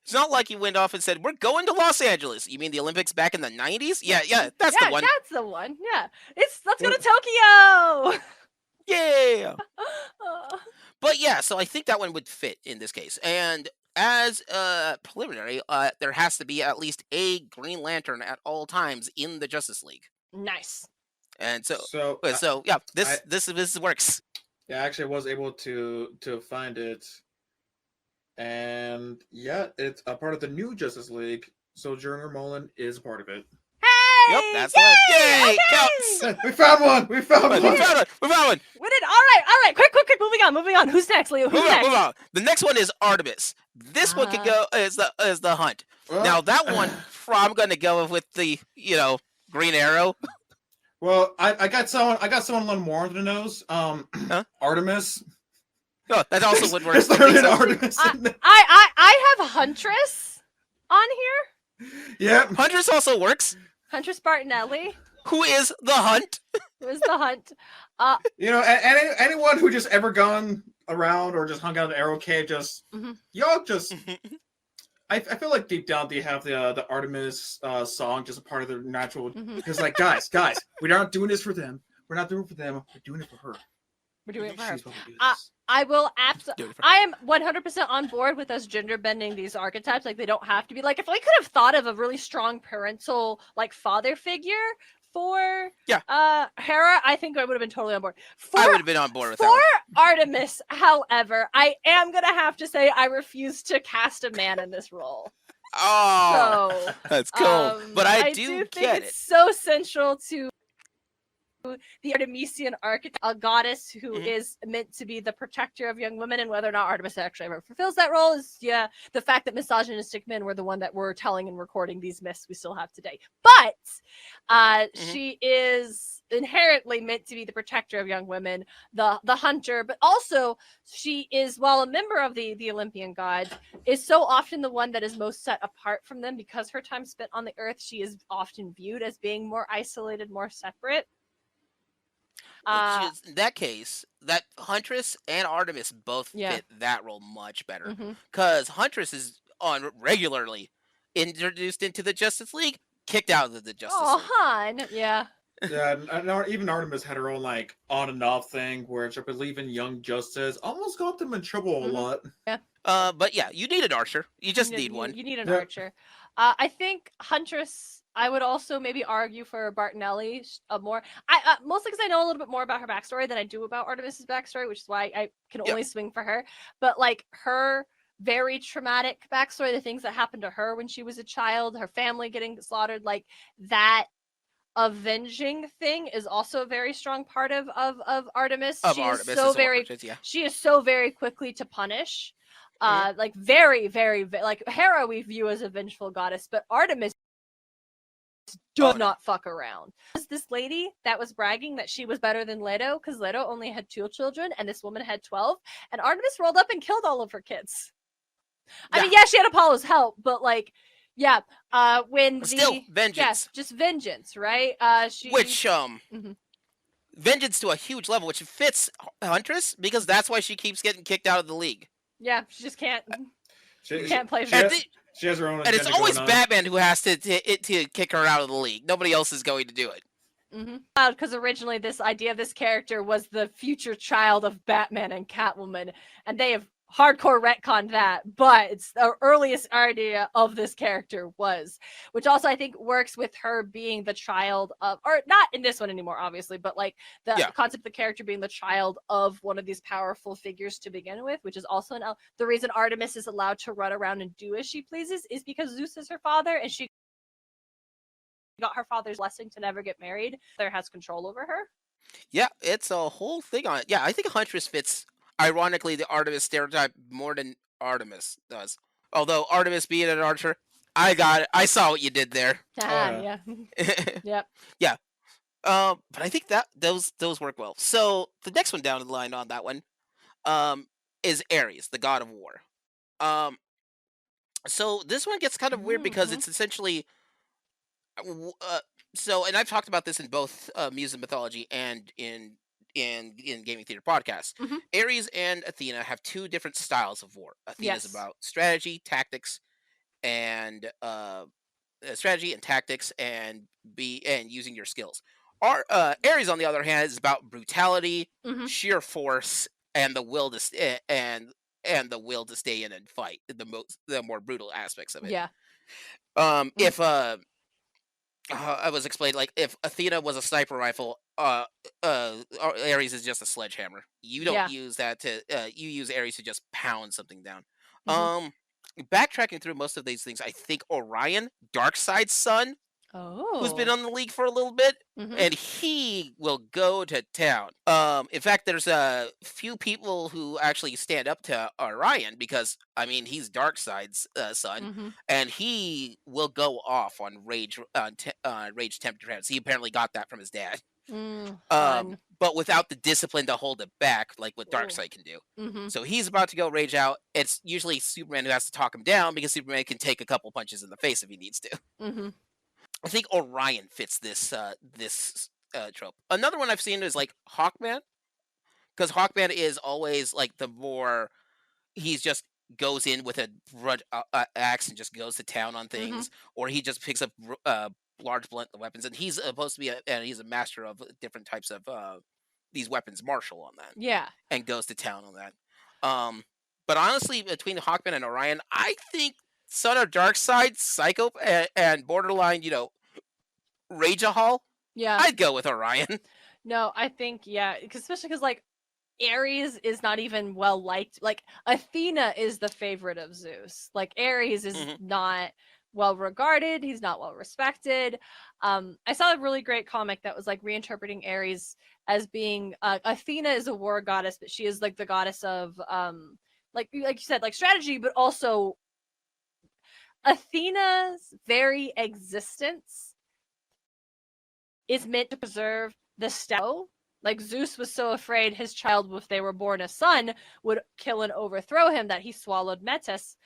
it's not like you went off and said, we're going to Los Angeles. You mean the Olympics back in the 90s? Yeah, that's the one. That's the one. Yeah. Let's go to Tokyo. Yeah. But yeah, so I think that one would fit in this case. And as a preliminary, there has to be at least a Green Lantern at all times in the Justice League. Nice. And so yeah, this works. Yeah, I actually was able to find it. And yeah, it's a part of the new Justice League. Sojourner Mullen is a part of it. Hey! Yep, that's it. Yay! Okay! Counts! We found one! We found one! We found one! We did. All right. Quick. Moving on. Who's next, Leo? Move on. The next one is Artemis. This one can go is the hunt. Now that one, I'm gonna go with the Green Arrow. Well, I got someone a little more under the nose. Huh? Artemis. Oh, that also would work. There's I think literally an so. Artemis in there. I have Huntress on here. Yep. Huntress also works. Huntress Bartonelli. Who is the Hunt? Who is the Hunt? You know, anyone who just ever gone around or just hung out at Arrow Cave, y'all just. I feel like deep down they have the Artemis song just a part of their natural. Because like guys, we're not doing this for them. We're not doing it for them. We're doing it for her. We're doing it for her. She's what we do this. I will absolutely. I am 100% on board with us gender bending these archetypes. Like they don't have to be like. If I could have thought of a really strong parental like father figure for Hera, I think I would have been totally on board. I would have been on board with that. For Artemis, however, I am gonna have to say I refuse to cast a man in this role. Oh, So, that's cool. But I do think get it's so central to the Artemisian archetype, a goddess who is meant to be the protector of young women, and whether or not Artemis actually ever fulfills that role is the fact that misogynistic men were the one that were telling and recording these myths we still have today. But she is inherently meant to be the protector of young women, the hunter, but also she is, while a member of the Olympian gods, is so often the one that is most set apart from them because her time spent on the earth. She is often viewed as being more isolated, more separate. Which is, in that case, that Huntress and Artemis both fit that role much better. Because Huntress is on regularly introduced into the Justice League, kicked out of the Justice League. Oh, hun. Yeah. Yeah, and even Artemis had her own like on and off thing, where I believe in Young Justice almost got them in trouble a lot. Yeah. But yeah, you need an archer. You just need one. You need an archer. I think Huntress. I would also maybe argue for Bartonelli more. I mostly because I know a little bit more about her backstory than I do about Artemis's backstory, which is why I can only swing for her. But like her very traumatic backstory, the things that happened to her when she was a child, her family getting slaughtered, like that avenging thing is also a very strong part of Artemis. She is so very quickly to punish. Like very, very, like Hera we view as a vengeful goddess, but Artemis does not fuck around. This lady that was bragging that she was better than Leto because Leto only had 2 children and this woman had 12, and Artemis rolled up and killed all of her kids. I mean, she had Apollo's help, but like, vengeance. Just vengeance, right? Vengeance to a huge level, which fits Huntress because that's why she keeps getting kicked out of the league. Yeah, she just can't. She can't play. She has her own. And it's always Batman who has to kick her out of the league. Nobody else is going to do it. Because originally this idea of this character was the future child of Batman and Catwoman, and they have hardcore retconned that, but it's the earliest idea of this character was, which also I think works with her being the child of, or not in this one anymore, obviously, but like the concept of the character being the child of one of these powerful figures to begin with, which is also the reason Artemis is allowed to run around and do as she pleases is because Zeus is her father and she got her father's blessing to never get married. There has control over her. Yeah, it's a whole thing on it. Yeah, I think Huntress fits, ironically, the Artemis stereotype more than Artemis does. Although Artemis being an archer, I got it. I saw what you did there. Yeah. Yep. Yeah. But I think that those work well. So the next one down the line on that one, is Ares, the god of war. So this one gets kind of weird because it's essentially, and I've talked about this in both Muses of Mythology and in Gaming Theater podcasts. Ares and Athena have 2 different styles of war. Athena's about strategy, tactics, and using your skills. Ares, on the other hand, is about brutality, sheer force, and the will to stay in and fight. The more brutal aspects of it. Yeah. If I was explained, like if Athena was a sniper rifle, Ares is just a sledgehammer. You don't use that to. You use Ares to just pound something down. Backtracking through most of these things, I think Orion, Darkseid's son, who's been Oh. on the league for a little bit, Mhm. and he will go to town. In fact, there's a few people who actually stand up to Orion because I mean he's Darkseid's son, Mhm. and he will go off on rage temperature hands. He apparently got that from his dad. Fun. But without the discipline to hold it back, like what Ooh. Darkseid can do. Mhm. So he's about to go rage out. It's usually Superman who has to talk him down because Superman can take a couple punches in the face if he needs to. Mhm. I think Orion fits this trope. Another one I've seen is like Hawkman, because Hawkman is always like the more he's just goes in with a axe and just goes to town on Mhm. things, or he just picks up large blunt weapons, and he's supposed to be and he's a master of different types of these weapons, martial on that, Yeah. and goes to town on that. Um, but honestly, between Hawkman and Orion, I think Son of Darkseid, Psycho, and borderline, Rage-a-Hall, Yeah. I'd go with Orion. No, I think yeah, especially because like Ares is not even well liked. Like Athena is the favorite of Zeus. Like Ares is Mhm. not well regarded. He's not well respected. I saw a really great comic that was like reinterpreting Ares as being Athena is a war goddess, but she is like the goddess of like you said, like strategy, but also Athena's very existence is meant to preserve the status. Like Zeus was so afraid his child, if they were born a son, would kill and overthrow him that he swallowed Metis.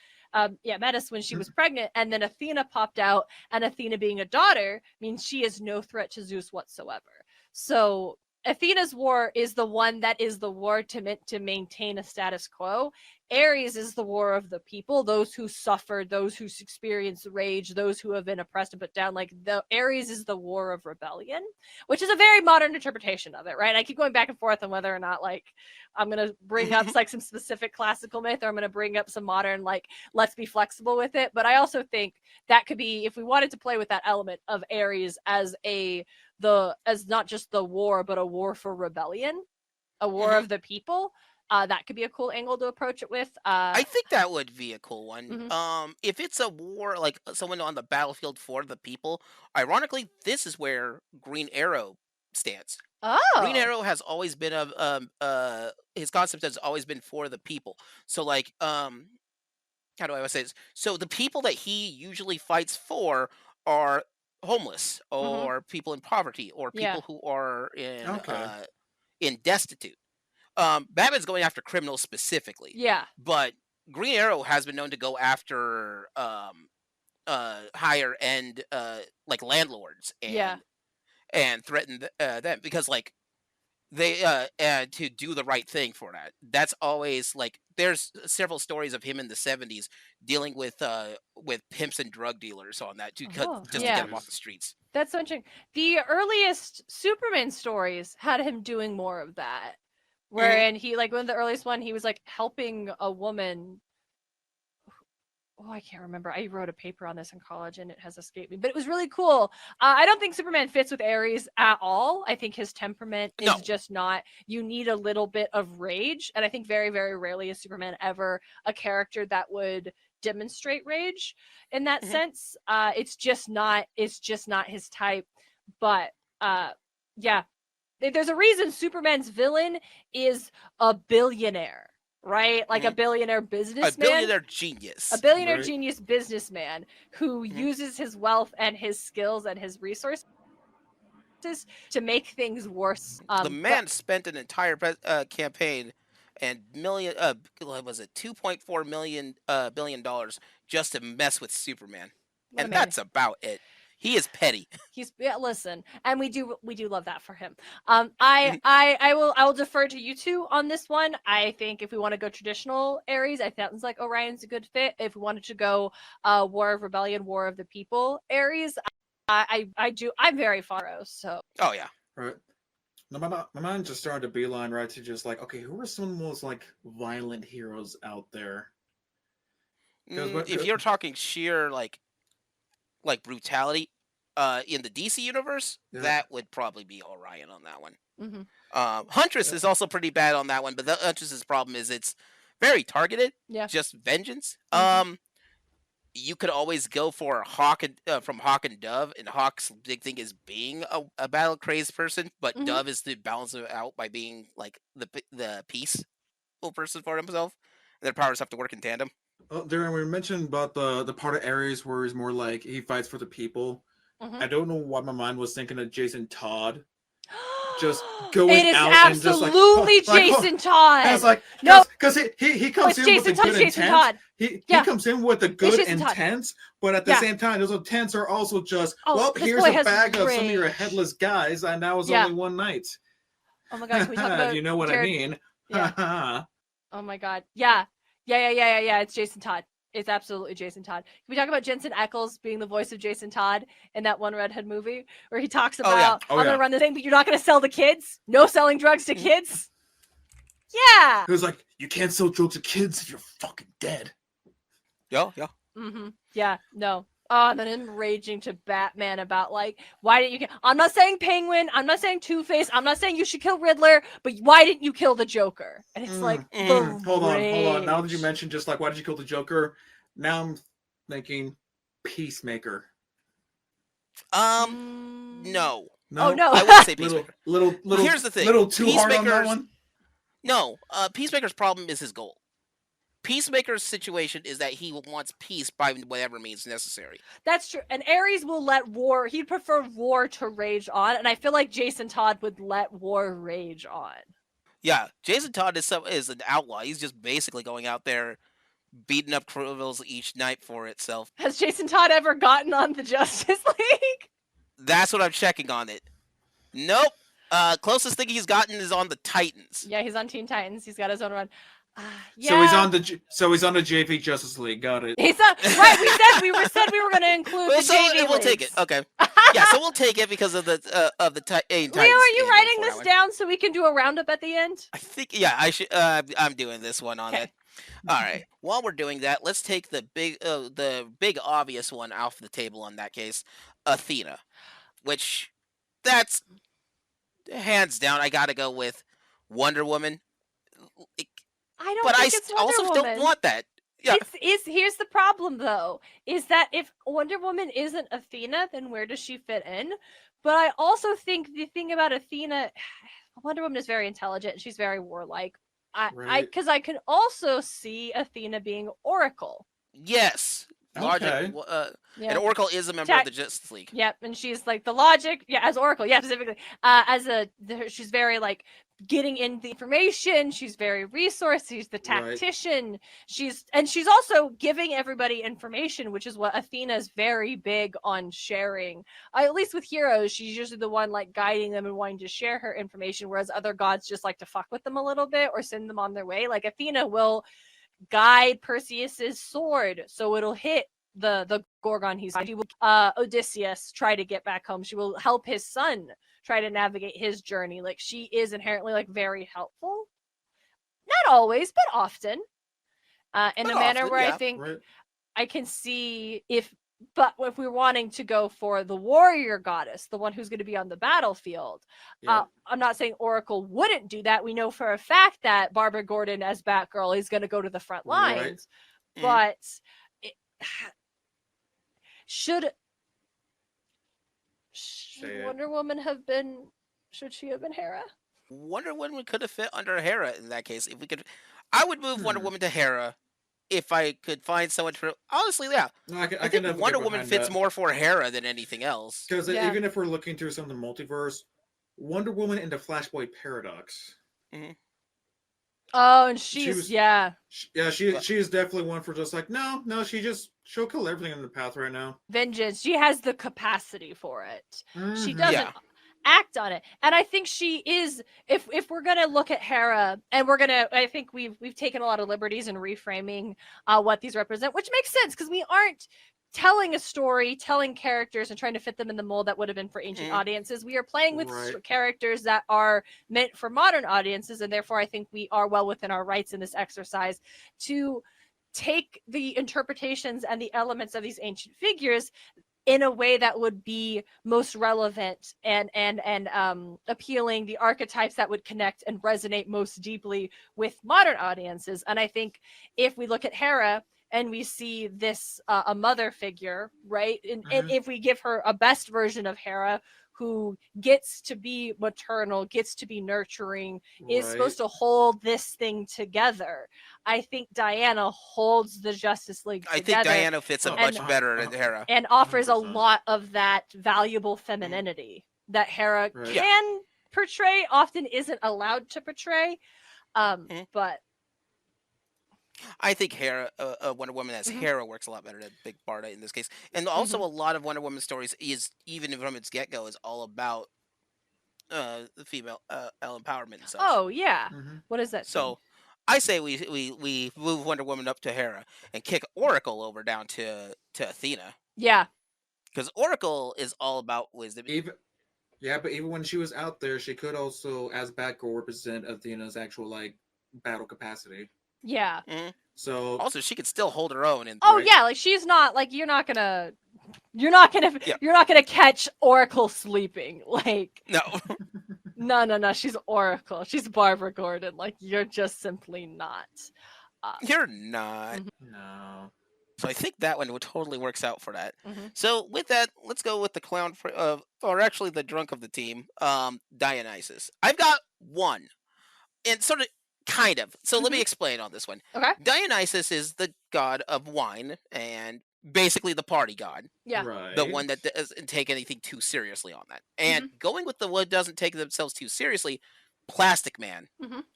Metis when she was pregnant, and then Athena popped out, and Athena being a daughter means she is no threat to Zeus whatsoever. So Athena's war is the one that is the war to maintain a status quo. Ares is the war of the people, those who suffered, those who experience rage, those who have been oppressed and put down. Like the Ares is the war of rebellion, which is a very modern interpretation of it, right? I keep going back and forth on whether or not like I'm gonna bring up like some specific classical myth, or I'm gonna bring up some modern like let's be flexible with it. But I also think that could be, if we wanted to play with that element of Ares as as not just the war, but a war for rebellion, a war Mhm. of the people. That could be a cool angle to approach it with. I think that would be a cool one. Mhm. If it's a war, like someone on the battlefield for the people, ironically, this is where Green Arrow stands. Green Oh. Arrow has always been his concept has always been for the people. So like how do I say this? So the people that he usually fights for are homeless Mhm. or people in poverty or Yeah. people who are Okay. in destitute. Batman's going after criminals specifically, Yeah. but Green Arrow has been known to go after higher end like landlords Yeah. and threaten them because like they to do the right thing for that. That's always like there's several stories of him in the 70s dealing with pimps and drug dealers on that Oh. just to get Yeah. them off the streets. That's so interesting. The earliest Superman stories had him doing more of that. Hmm. Wherein he like one of the earliest one, he was like helping a woman. Oh, I can't remember. I wrote a paper on this in college and it has escaped me, but it was really cool. I don't think Superman fits with Ares at all. I think his temperament is No. just not, you need a little bit of rage. And I think very, very rarely is Superman ever a character that would demonstrate rage in that Hmm. sense. It's just not his type. But yeah, there's a reason Superman's villain is a billionaire, right? Like a Hmm. billionaire A businessman, billionaire a genius. billionaire Right. genius businessman who Hmm. uses his wealth and his skills and his resources to make things worse. The But man spent an entire campaign and what was it 2.4 million billion dollars just to mess with Superman, what a and man. that's about it. He is petty. He's yeah, listen, and we do love that for him. I will defer to you two on this one. I think if we want to go traditional Ares, I sounds like Orion's a good fit. If we wanted to go War of Rebellion, War of the People Ares, I do. I'm very Pharaoh, so Oh yeah. Right. No, my mind just started to beeline right to just like, okay, who are some of the most like violent heroes out there? Because If you're talking sheer like brutality, in the DC universe, yeah, that would probably be Orion on that one. mhm. Huntress yeah, is also pretty bad on that one, but the Huntress's problem is it's very targeted, Yeah. just vengeance. Mhm. you could always go for Hawk and from Hawk and Dove, and Hawk's big thing is being a battle crazed person, but Mhm. Dove is to balance it out by being like the peaceful person for himself. Their powers have to work in tandem. Oh, Darren, we mentioned about the part of Ares where he's more like he fights for the people. Mhm. I don't know why my mind was thinking of Jason Todd. Just It going is out and just absolutely like Jason Todd. and it's like No, because he comes it's in with Jason the Todd. good Jason intent. Todd. He Yeah. comes in with the good Jason Todd. intent, but at the Yeah. same time, those intents are also just Oh, well, this here's boy a has bag of some of your rage. headless guys, and that was Yeah. only one night. Oh my god, can we talk about you know what Jared? I mean? Yeah. Oh my god. Yeah. It's Jason Todd. It's absolutely Jason Todd. Can we talk about Jensen Ackles being the voice of Jason Todd in that one Redhead movie where he talks Oh, yeah. about, Oh, I'm yeah. gonna run this thing, but you're not gonna sell the kids? No selling drugs to kids? Yeah. It was like, you can't sell drugs to kids if you're fucking dead. Yeah. Mm-hmm. Yeah, no. Oh, and then him raging to Batman about, like, why didn't you I'm not saying Penguin, I'm not saying Two-Face, I'm not saying you should kill Riddler, but why didn't you kill the Joker? And it's like, the Hold on. Now that you rage. mentioned just like, why did you kill the Joker? Now I'm thinking Peacemaker. No. Oh, no. I would say little, Peacemaker. little. Here's the thing. Little too hard on that Peacemaker's- one. No, Peacemaker's problem is his goal. Peacemaker's situation is that he wants peace by whatever means necessary. That's true. And Ares will let war, he'd prefer war to rage on, and I feel like Jason Todd would let war rage on. Yeah, Jason Todd is an outlaw. He's just basically going out there beating up criminals each night for itself. Has Jason Todd ever gotten on the Justice League? That's what I'm checking on it. Nope. Closest thing he's gotten is on the Titans. Yeah, he's on Teen Titans. He's got his own run. Yeah. So he's on the JV Justice League. Got it. He's on, right. We said we were going to include the JV we'll take it. leagues. Okay. Yeah, so we'll take it because of the Titans. Leo, are you writing for this that one. down so we can do a roundup at the end? I think I should. I'm doing this one on it. All right. While we're doing that, let's take the big obvious one off the table. In that case, Athena, which that's hands down. I gotta go with Wonder Woman. I don't But think I it's Wonder also Woman. don't want that. Yeah. Here's the problem though, is that if Wonder Woman isn't Athena, then where does she fit in? But I also think the thing about Athena, Wonder Woman is very intelligent and she's very warlike. Because I can also see Athena being Oracle. Yes. Okay. Yeah. And Oracle is a member of the Justice League. Yep, and she's like the logic, as Oracle, specifically. She's very like getting in the information. She's very resourced. She's the tactician. Right. She's also giving everybody information, which is what Athena's very big on sharing. At least with heroes, she's usually the one like guiding them and wanting to share her information, whereas other gods just like to fuck with them a little bit or send them on their way. Like Athena will guide Perseus's sword so it'll hit the Gorgon he's on. She will Odysseus try to get back home. She will help his son try to navigate his journey. Like she is inherently like very helpful. Not always, but often. In a manner where I think I can see if we're wanting to go for the warrior goddess, the one who's going to be on the battlefield, I'm not saying Oracle wouldn't do that. We know for a fact that Barbara Gordon as Batgirl is going to go to the front lines, but should Wonder Woman have been? Should she have been Hera? Wonder Woman could have fit under Hera in that case. If we could, I would move Wonder Woman to Hera. If I could find someone to, honestly, yeah, no, I think Wonder Woman fits more for Hera than anything else. Because even if we're looking through some of the multiverse, Wonder Woman into Flashpoint Paradox. Mm-hmm. Oh, and she is definitely one for just like no, she'll kill everything in the path right now. Vengeance. She has the capacity for it. Mm-hmm. She doesn't act on it, and I think she is. If we're gonna look at Hera, and I think we've taken a lot of liberties in reframing what these represent, which makes sense because we aren't telling a story, telling characters, and trying to fit them in the mold that would have been for ancient audiences. We are playing with characters that are meant for modern audiences, and therefore I think we are well within our rights in this exercise to take the interpretations and the elements of these ancient figures in a way that would be most relevant and appealing, the archetypes that would connect and resonate most deeply with modern audiences. And I think if we look at Hera, and we see this a mother figure, right? And if we give her a best version of Hera, who gets to be maternal, gets to be nurturing, is supposed to hold this thing together. I think Diana holds the Justice League together. I think Diana fits a much better than Hera. And offers 100%. a lot of that valuable femininity that Hera can portray, often isn't allowed to portray. But I think Hera, Wonder Woman as Hera works a lot better than Big Barda in this case. And also a lot of Wonder Woman stories is, even from its get-go, is all about the female empowerment and such. Oh, yeah. What is that? So I say we move Wonder Woman up to Hera and kick Oracle over down to Athena. Yeah. Because Oracle is all about wisdom. But even when she was out there, she could also, as Batgirl, represent Athena's actual, like, battle capacity. Yeah. So also, she could still hold her own. And yeah, like she's not like you're not gonna catch Oracle sleeping. Like no. No. She's Oracle. She's Barbara Gordon. Like you're just simply not. You're not. No. So I think that one totally works out for that. So with that, let's go with the clown or actually the drunk of the team, Dionysus. I've got one, and sort of. Kind of. So let me explain on this one. Okay. Dionysus is the god of wine and basically the party god. Yeah. Right. The one that doesn't take anything too seriously on that. And going with the one that doesn't take themselves too seriously, Plastic Man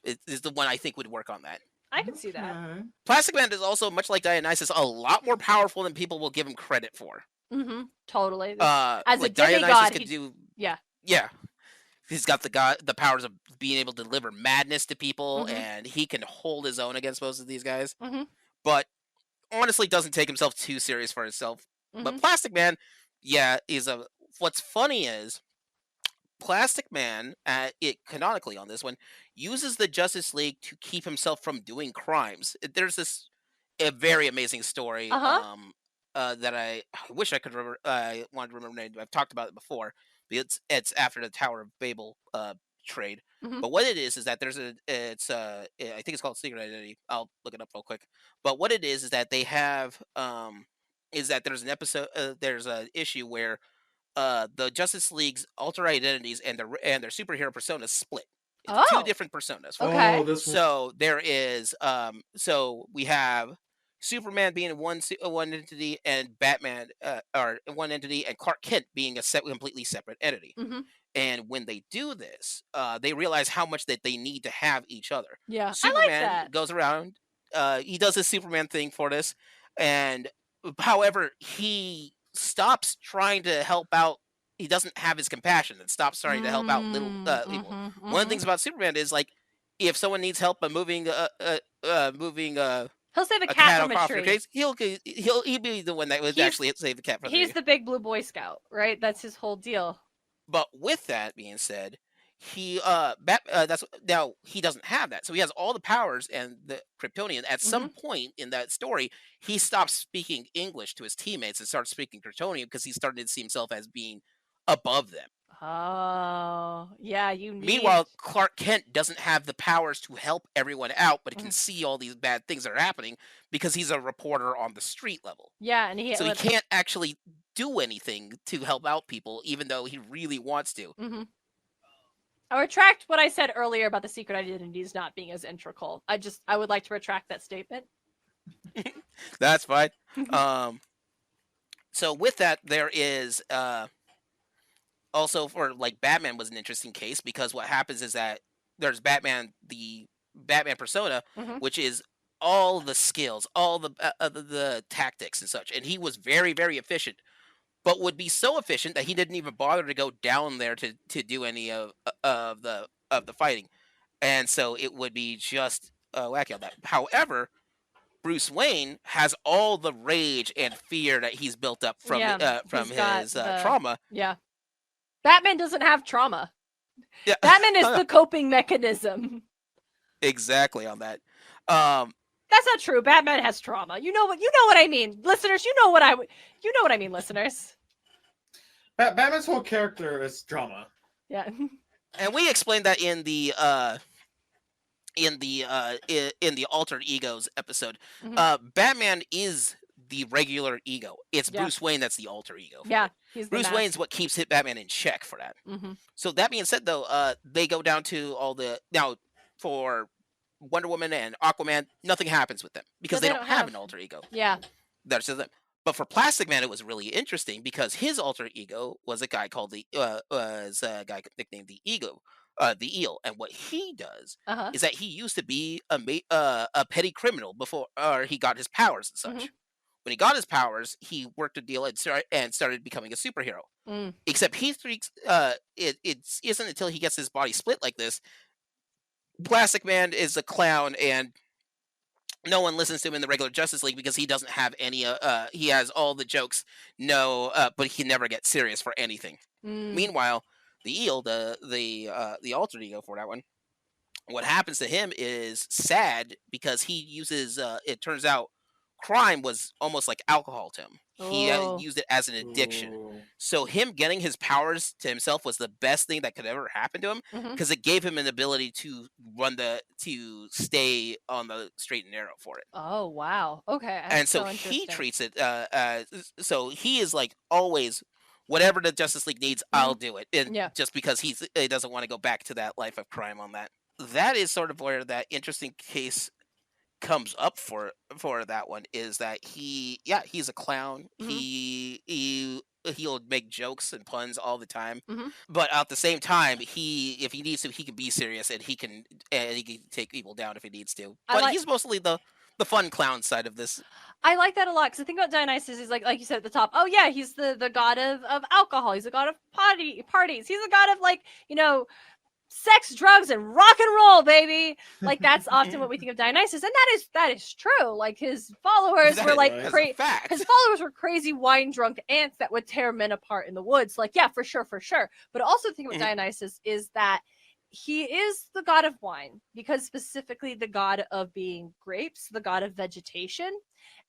is the one I think would work on that. I can see that. Plastic Man is also, much like Dionysus, a lot more powerful than people will give him credit for. Totally. As like a demigod, Dionysus could do. Yeah. Yeah. He's got the powers of being able to deliver madness to people, and he can hold his own against most of these guys. But honestly, doesn't take himself too serious for himself. But Plastic Man, is a. What's funny is Plastic Man, canonically on this one, uses the Justice League to keep himself from doing crimes. There's a very amazing story that I wish I could remember. I wanted to remember the name. I've talked about it before. It's after the Tower of Babel trade. But what it is that there's I think it's called Secret Identity. I'll look it up real quick. But what it is that they have is that there's an episode, there's an issue where the Justice League's alter identities and their superhero personas split into two different personas. Okay. So there is so we have Superman being one entity, and Batman are one entity, and Clark Kent being a completely separate entity. And when they do this, they realize how much that they need to have each other. Yeah, Superman I like that. goes around. He does his Superman thing for this, and however, he stops trying to help out. He doesn't have his compassion and stops trying to help out little people. One of the things about Superman is, like, if someone needs help by moving he'll save a cat from a across tree. the case, he'll be the one that would actually save the cat from the tree. He's the big blue Boy Scout, right? That's his whole deal. But with that being said, he now he doesn't have that, so he has all the powers and the Kryptonian. At some point in that story, he stops speaking English to his teammates and starts speaking Kryptonian because he's starting to see himself as being above them. Oh, yeah, you need... Meanwhile, Clark Kent doesn't have the powers to help everyone out, but he can see all these bad things that are happening because he's a reporter on the street level. Yeah, and he can't actually do anything to help out people, even though he really wants to. I retract what I said earlier about the secret identities not being as integral. I would like to retract that statement. That's fine. So with that, there is... also, for like Batman was an interesting case because what happens is that there's Batman, the Batman persona, which is all the skills, all the tactics and such, and he was very, very efficient, but would be so efficient that he didn't even bother to go down there to do any of the fighting, and so it would be just wacky on that. However, Bruce Wayne has all the rage and fear that he's built up from his trauma. Yeah. Batman doesn't have trauma. Yeah. Batman is the coping mechanism. Exactly on that. That's not true. Batman has trauma. You know what I mean, listeners. You know what I mean, listeners. Batman's whole character is drama. Yeah. And we explained that in the in the altered egos episode, Mhm. Batman is the regular ego. It's Yeah. Bruce Wayne that's the alter ego for Yeah. it. He's the Bruce Wayne's mask. what keeps hit Batman in check for that. Mhm. So that being said, though, they go down to all the now for Wonder Woman and Aquaman. Nothing happens with them because Yeah, they they don't don't have have. an alter ego. Yeah. That's just them. But for Plastic Man, it was really interesting because his alter ego was a guy called was a guy nicknamed the Ego, the Eel, and what he does Uh-huh. is that he used to be a petty criminal before he got his powers and Mhm. such. When he got his powers, he worked a deal and started becoming a superhero. Mm. Except he thinks it isn't until he gets his body split like this. Plastic Man is a clown, and no one listens to him in the regular Justice League because he doesn't have any. He has all the jokes, but he never gets serious for anything. Mm. Meanwhile, the Eel, the alter ego for that one, what happens to him is sad because he uses. It turns out, crime was almost like alcohol to him. He Oh. used it as an addiction. Ooh. So him getting his powers to himself was the best thing that could ever happen to him Mhm. because it gave him an ability to to stay on the straight and narrow for it. Oh wow. Okay. That's And so so he interesting. treats it. So he is like always, whatever the Justice League needs, I'll do it. And Yeah. just because he doesn't want to go back to that life of crime on that. That is sort of where that interesting case comes up for that one is that he's a clown. Mhm. He'll make jokes and puns all the time, Mhm. but at the same time, if he needs to, he can be serious and he can take people down if he needs to. I But like- he's mostly the fun clown side of this. I like that a lot because the thing about Dionysus is like you said at the top. Oh yeah, he's the god of alcohol. He's the god of parties. He's the god of sex, drugs, and rock and roll, baby. Like that's often what we think of Dionysus, and that is true. Like his followers That were is- like that's that's a fact. his followers were crazy wine drunk ants that would tear men apart in the woods. Like yeah, for sure. But also the thing about Mhm. Dionysus is that he is the god of wine because specifically the god of being grapes, the god of vegetation,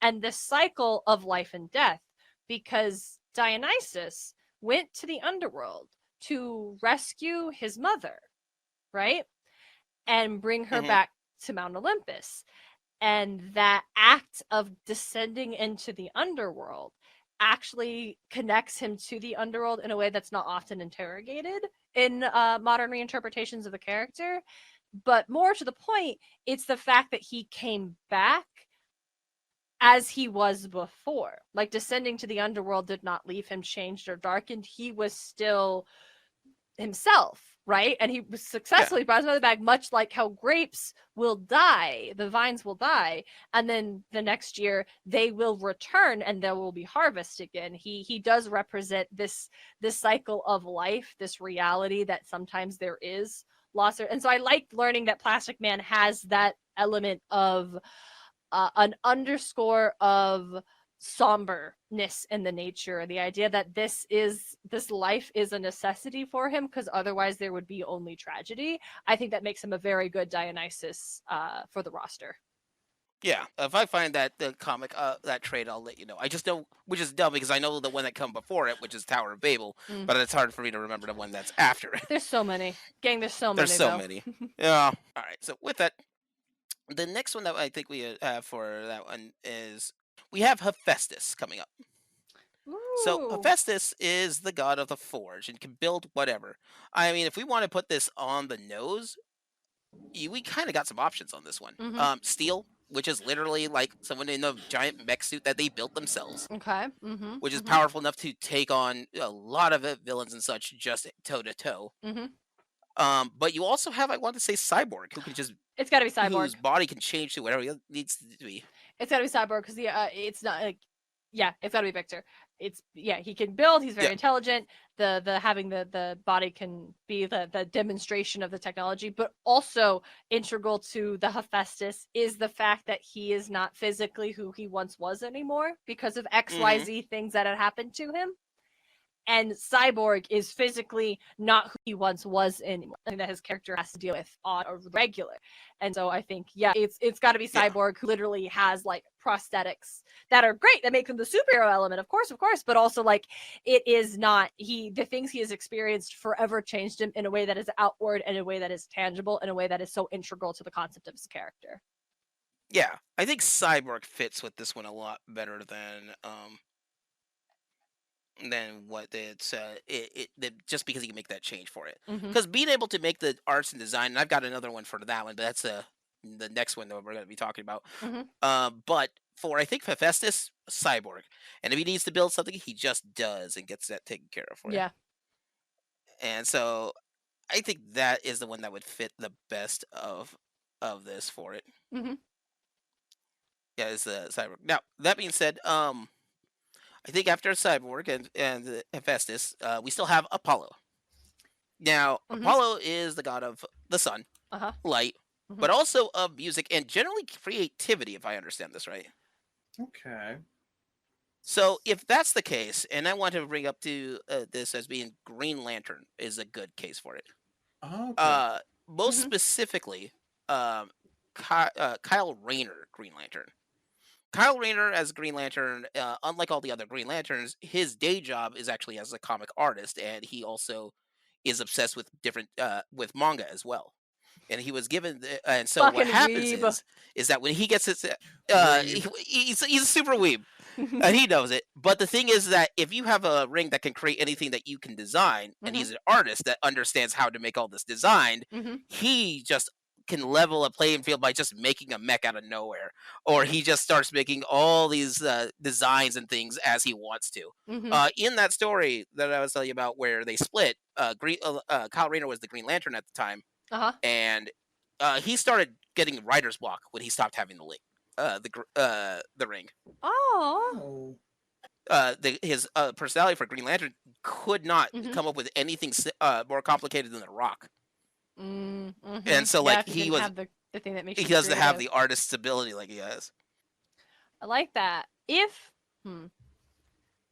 and the cycle of life and death. Because Dionysus went to the underworld to rescue his mother, right? And bring her Mhm. back to Mount Olympus. And that act of descending into the underworld actually connects him to the underworld in a way that's not often interrogated in modern reinterpretations of the character. But more to the point, it's the fact that he came back as he was before. Like descending to the underworld did not leave him changed or darkened. He was still himself, right? And he was successfully brought his mother back, much like how grapes will die, the vines will die, and then the next year they will return and there will be harvest again. He does represent this cycle of life, this reality that sometimes there is loss. And so I liked learning that Plastic Man has that element of an underscore of somberness in the nature, the idea that this life is a necessity for him because otherwise there would be only tragedy. I think that makes him a very good Dionysus for the roster. Yeah, if I find that the comic that trade, I'll let you know. I just know, which is dumb because I know the one that come before it, which is Tower of Babel, but it's hard for me to remember the one that's after it. There's so many, gang. There's so There's many. so though. many. Yeah. All right. So with that, the next one that I think we have for that one is we have Hephaestus coming up. So Ooh. Hephaestus is the god of the forge and can build whatever. I mean, if we want to put this on the nose, we kind of got some options on this one. Steel, which is literally like someone in a giant mech suit that they built themselves, Okay. which is powerful enough to take on a lot of villains and such just toe to toe. But you also have, I want to say, Cyborg, who can just It's got to be Cyborg. whose body can change to whatever it needs to be. It's got to be Cyborg because it's not like it's got to be Victor. He can build. He's very intelligent. The having the body can be the demonstration of the technology, but also integral to the Hephaestus is the fact that he is not physically who he once was anymore because of XYZ things that had happened to him. And Cyborg is physically not who he once was anymore. I think that his character has to deal with on a regular. And so I think, it's got to be Cyborg who literally has like prosthetics that are great, that make him the superhero element, of course, but also like it is not the things he has experienced forever changed him in a way that is outward, in a way that is tangible, in a way that is so integral to the concept of his character. Yeah, I think Cyborg fits with this one a lot better than what it's just because he can make that change for it. Because being able to make the arts and design, and I've got another one for that one, but that's the next one that we're going to be talking about. But for I think Hephaestus, Cyborg, and if he needs to build something, he just does and gets that taken care of for him. Yeah. And so I think that is the one that would fit the best of this for it. Yeah, it's the Cyborg. Now that being said, I think after Cyborg and Hephaestus, we still have Apollo. Now, Apollo is the god of the sun, light, but also of music and generally creativity, if I understand this right. Okay. So, if that's the case, and I want to bring up to this as being Green Lantern is a good case for it. Okay. Most specifically, Kyle Rayner, Green Lantern. Kyle Rayner as Green Lantern, unlike all the other Green Lanterns, his day job is actually as a comic artist, and he also is obsessed with different with manga as well. And he was given, and so Fucking what happens weeb. is that when he gets his, he's a super weeb, and he knows it. But the thing is that if you have a ring that can create anything that you can design, and he's an artist that understands how to make all this designed, he just can level a playing field by just making a mech out of nowhere, or he just starts making all these designs and things as he wants to. In that story that I was telling you about, where they split, Kyle Rayner was the Green Lantern at the time, and he started getting writer's block when he stopped having the ring. Oh. His personality for Green Lantern could not come up with anything more complicated than the Rock. And so, like, he have the thing that makes he doesn't have the artist's ability like he has. I like that. If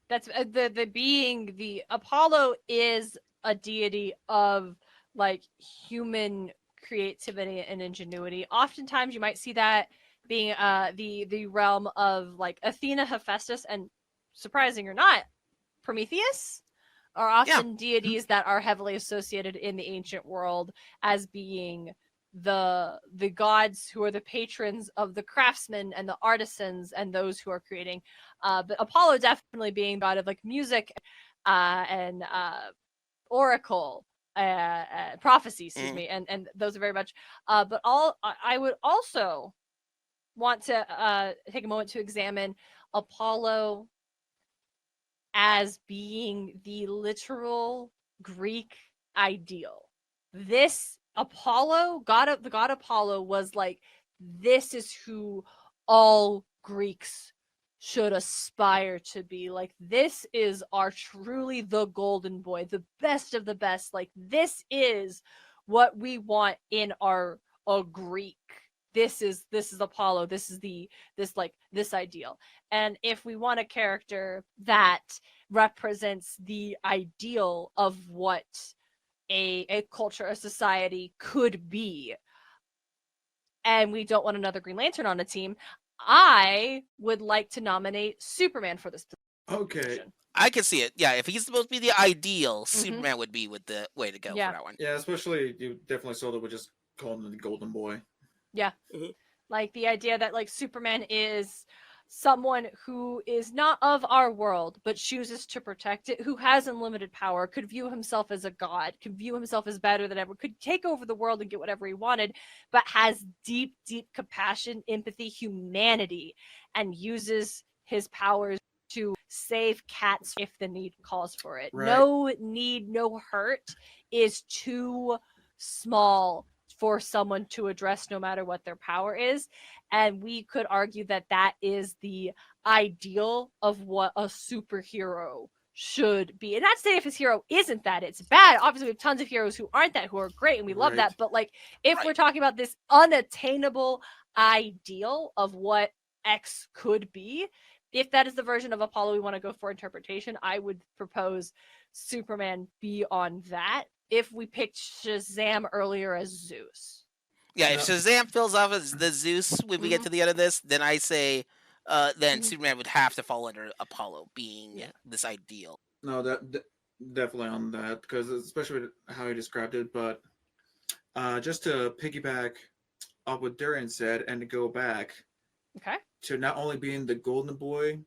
that's the being the Apollo is a deity of like human creativity and ingenuity. Oftentimes, you might see that being the realm of like Athena, Hephaestus, and surprising or not, Prometheus are often deities that are heavily associated in the ancient world as being the gods who are the patrons of the craftsmen and the artisans and those who are creating. But Apollo definitely being god of like music and oracle, prophecy, excuse me, and those are very much. But I would also want to take a moment to examine Apollo as being the literal Greek ideal. This Apollo, the god Apollo, was like, this is who all Greeks should aspire to be. Like, this is our truly the golden boy, the best of the best. Like, this is what we want in a Greek. This is Apollo. This is this ideal. And if we want a character that represents the ideal of what a culture, a society could be, and we don't want another Green Lantern on a team, I would like to nominate Superman for this position. Okay. I can see it. Yeah, if he's supposed to be the ideal, Superman would be with the way to go for that one. Yeah, especially you definitely saw that we just called him the Golden Boy. Yeah. Like the idea that like Superman is someone who is not of our world but chooses to protect it, who has unlimited power, could view himself as a god, could view himself as better than ever, could take over the world and get whatever he wanted, but has deep compassion, empathy, humanity, and uses his powers to save cats if the need calls for it. Right. No need, no hurt is too small for someone to address, no matter what their power is. And we could argue that that is the ideal of what a superhero should be. And not to say if his hero isn't that, it's bad. Obviously, we have tons of heroes who aren't that, who are great, and we love that. But like, if we're talking about this unattainable ideal of what X could be, if that is the version of Apollo we want to go for interpretation, I would propose Superman beyond that if we picked Shazam earlier as Zeus. Yeah, if Shazam fills off as the Zeus when we get to the end of this, then I say then Superman would have to fall under Apollo being this ideal. No, that definitely on that, because especially with how he described it. But just to piggyback off what Darian said and to go back to not only being the golden boy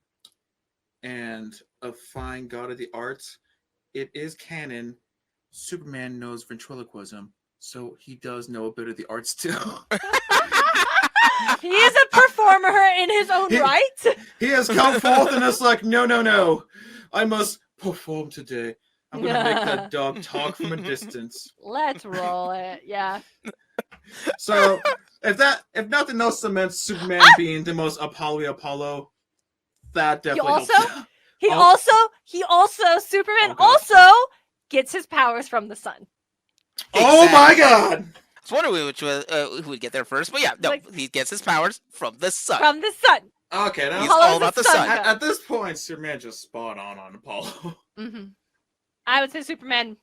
and a fine god of the arts, it is canon. Superman knows ventriloquism, so he does know a bit of the arts too. He is a performer in his own right. He has come forth and it's like, no. I must perform today. I'm going to make that dog talk from a distance. Let's roll it. Yeah. So, if nothing else cements Superman being the most Apollo, that definitely helps. Superman also gets his powers from the sun. Exactly. Oh my god! I was wondering who would get there first, but he gets his powers from the sun. From the sun. Okay, now he's all about the sun. At this point, Superman just spot on Apollo. I would say Superman,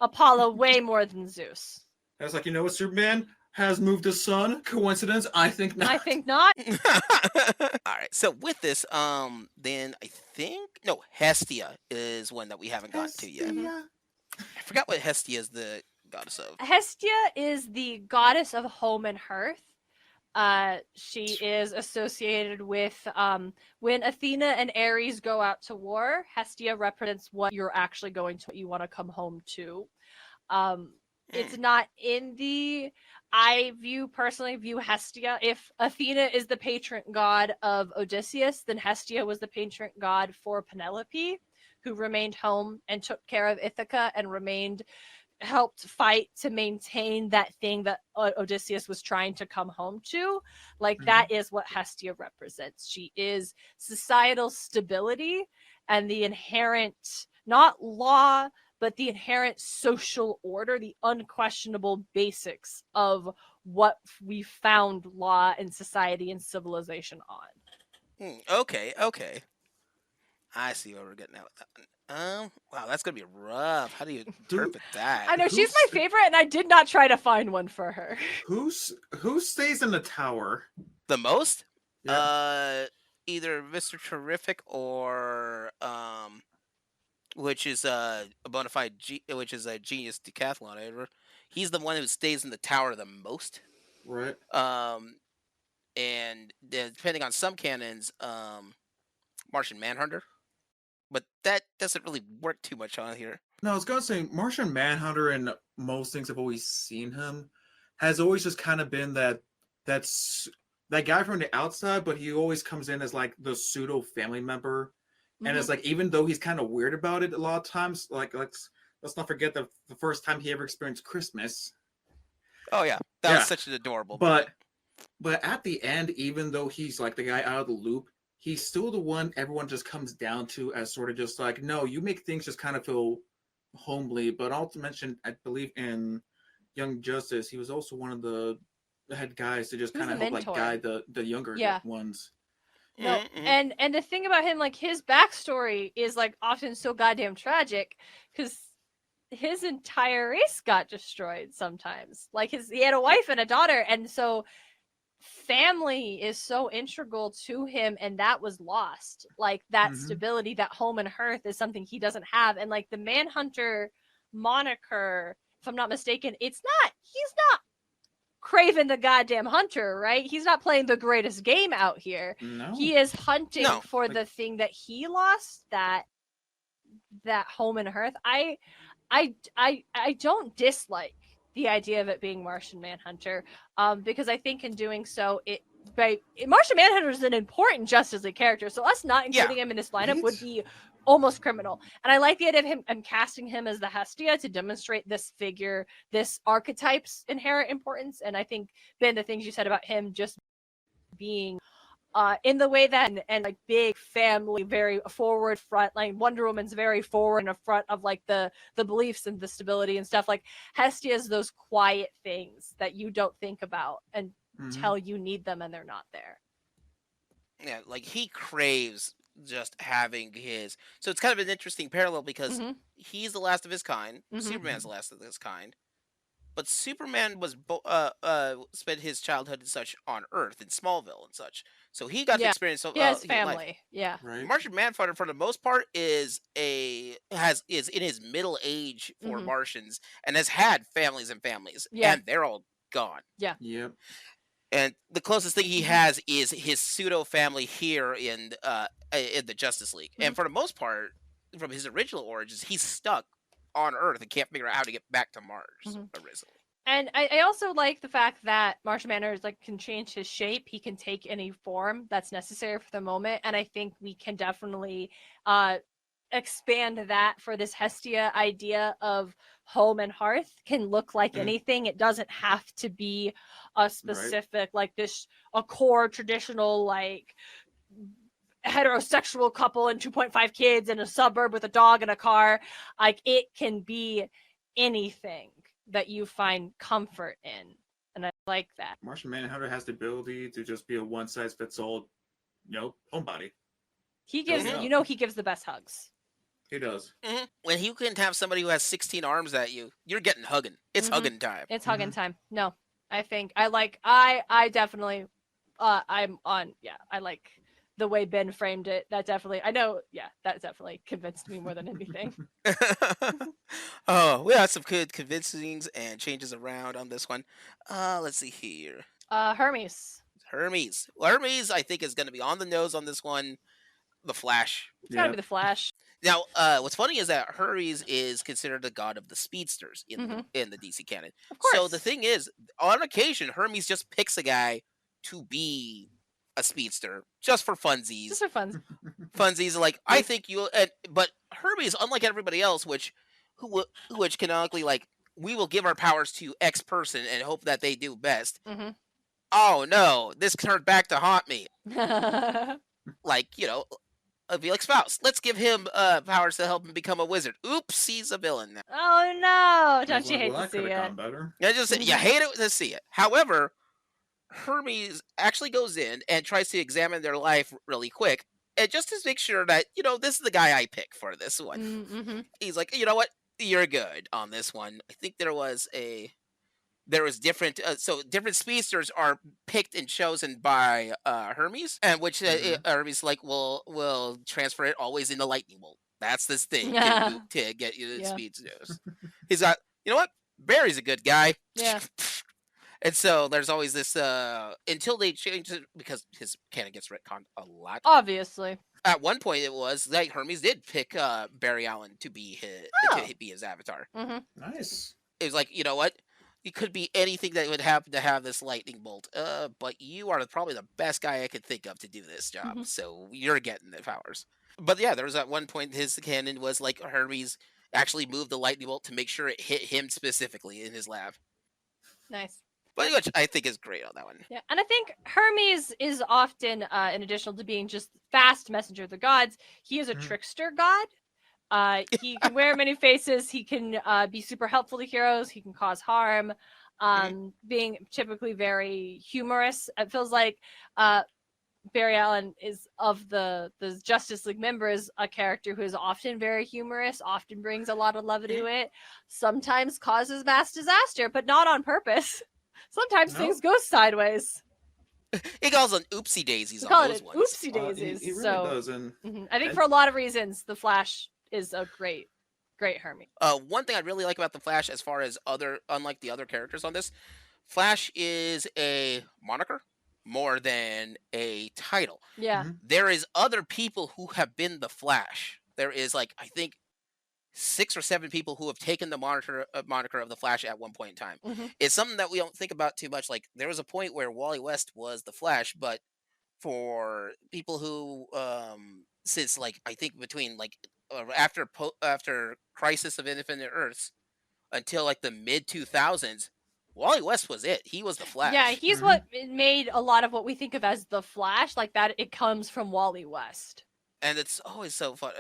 Apollo way more than Zeus. I was like, you know what, Superman has moved the sun. Coincidence? I think not. I think not. All right. So with this, then I think Hestia is one that we haven't gotten to yet. I forgot what Hestia is the goddess of. Hestia is the goddess of home and hearth. She is associated with when Athena and Ares go out to war. Hestia represents what you're actually you want to come home to. It's not in the. I personally view Hestia. If Athena is the patron god of Odysseus, then Hestia was the patron god for Penelope, who remained home and took care of Ithaca and helped fight to maintain that thing that Odysseus was trying to come home to. That is what Hestia represents. She is societal stability and the inherent, not law, but the inherent social order, the unquestionable basics of what we found law and society and civilization on. Okay. I see what we're getting at with that one. Wow, that's gonna be rough. How do you interpret that? I know she's my favorite, and I did not try to find one for her. Who stays in the tower the most? Yeah. Either Mr. Terrific or which is a bona fide which is a genius decathlon. He's the one who stays in the tower the most. Right. And depending on some canons, Martian Manhunter. But that doesn't really work too much on here. No, I was gonna say Martian Manhunter, in most things I've always seen him, has always just kind of been that guy from the outside, but he always comes in as like the pseudo family member. And it's like, even though he's kind of weird about it a lot of times, like let's not forget the first time he ever experienced Christmas. Oh yeah, that was such an adorable. But at the end, even though he's like the guy out of the loop, he's still the one everyone just comes down to as sort of just like, no, you make things just kind of feel homely. But also mention, I believe in Young Justice, he was also one of the head guys to just kind of help like guide the younger ones. No, and the thing about him, like his backstory is like often so goddamn tragic because his entire race got destroyed sometimes. Like he had a wife and a daughter, and so family is so integral to him, and that was lost. Like that stability, that home and hearth is something he doesn't have. And like the Manhunter moniker, if I'm not mistaken, he's not Craven the goddamn hunter, right? He's not playing the greatest game out here. No. He is hunting for the thing that he lost, that home and hearth. I don't dislike the idea of it being Martian Manhunter, because I think in doing so, Martian Manhunter is an important Justice League character, so us not including him in this lineup would be almost criminal. And I like the idea of him and casting him as the Hestia to demonstrate this figure, this archetype's inherent importance. And I think, Ben, the things you said about him just being in the way that and like big family, very forward front, like Wonder Woman's very forward in the front of like the beliefs and the stability and stuff. Like Hestia's those quiet things that you don't think about until you need them and they're not there. Yeah, like he craves just having his. So it's kind of an interesting parallel because hmm he's the last of his kind. hmm Superman's the last of his kind. But Superman was spent his childhood and such on Earth in Smallville and such, so he got to Yeah. experience He has human life. family. Yeah. Right. Martian Manhunter, for the most part, is in his middle age for hmm Martians and has had families and families, Yeah. and they're all gone. Yeah. Yep. And the closest thing he hmm has is his pseudo family here in the Justice League, hmm and for the most part, from his original origins, he's stuck on Earth and can't figure out how to get back to Mars hmm originally. And I also like the fact that Martian Manhunter is like can change his shape. He can take any form that's necessary for the moment, and I think we can definitely expand that for this Hestia idea of home and hearth can look like Mm. anything. It doesn't have to be a Right. specific like this a core traditional like heterosexual couple and 2.5 kids in a suburb with a dog and a car. Like it can be anything that you find comfort in, and I like that. Martian Manhunter has the ability to just be a one size fits all, homebody. He There gives we go. you know he gives the best hugs. He does. When you can have somebody who has 16 arms at you, you're getting hugging. It's Mhm. hugging time. It's hugging time. No, I think I definitely I'm on I like the way Ben framed it. That definitely that definitely convinced me more than anything. Oh, we had some good convincings and changes around on this one. Let's see here. Hermes. Hermes. Well, Hermes, I think, is going to be on the nose on this one. The Flash. It's gotta Yeah. be the Flash. Now, what's funny is that Hermes is considered the god of the speedsters in the DC canon. Of course. So the thing is, on occasion, Hermes just picks a guy to be a speedster just for funsies. Just for fun. Funsies are like, I think you. But Hermes, unlike everybody else, which canonically, like, we will give our powers to X person and hope that they do best. hmm Oh no, this turned back to haunt me. oh Like, Felix Faust. Let's give him powers to help him become a wizard. Oops, he's a villain now. no! I Don't was you like, hate well, to that see could have it? gone better. You hate it to see it. However, Hermes actually goes in and tries to examine their life really quick, and just to make sure that this is the guy I pick for this one. Mm-hmm. He's like, you know what, you're good on this one. I think there was different so different speedsters are picked and chosen by Hermes, and which Mhm. Hermes like will transfer it always in the lightning bolt. That's this thing to get you the Yeah. speedsters. He's got, you know what, Barry's a good guy. Yeah. And so there's always this until they change it, because his canon gets retconned a lot. Obviously. At one point, it was like Hermes did pick Barry Allen to be his avatar. Mm-hmm. Nice. It was like, you know what? It could be anything that would happen to have this lightning bolt. But you are probably the best guy I could think of to do this job. Mhm. So you're getting the powers. But yeah, there was at one point his canon was like Hermes actually moved the lightning bolt to make sure it hit him specifically in his lab. Nice. But which I think is great on that one. Yeah, and I think Hermes is often, in addition to being just fast messenger of the gods, he is a Mhm. trickster god. He can wear many faces. He can be super helpful to heroes. He can cause harm. Being typically very humorous. It feels like Barry Allen is of the Justice League members a character who is often very humorous, often brings a lot of levity to it, sometimes causes mass disaster, but not on purpose. Sometimes No. things go sideways. He calls on oopsie daisies We on call those it ones. oopsie He daisies. really so does, and I think and- for a lot of reasons, the Flash is a great Hermes. One thing I really like about the Flash, as far as unlike the other characters on this, Flash is a moniker more than a title. Yeah. Mhm. There is other people who have been the Flash. There is I think 6 or 7 people who have taken the moniker of the Flash at one point in time. Mhm. It's something that we don't think about too much. Like, there was a point where Wally West was the Flash, but for people who since I think between after Crisis of Infinite Earths until the mid 2000s, Wally West was it. He was the Flash. Yeah, he's what made a lot of what we think of as the Flash, like that. It comes from Wally West. And it's always so fun.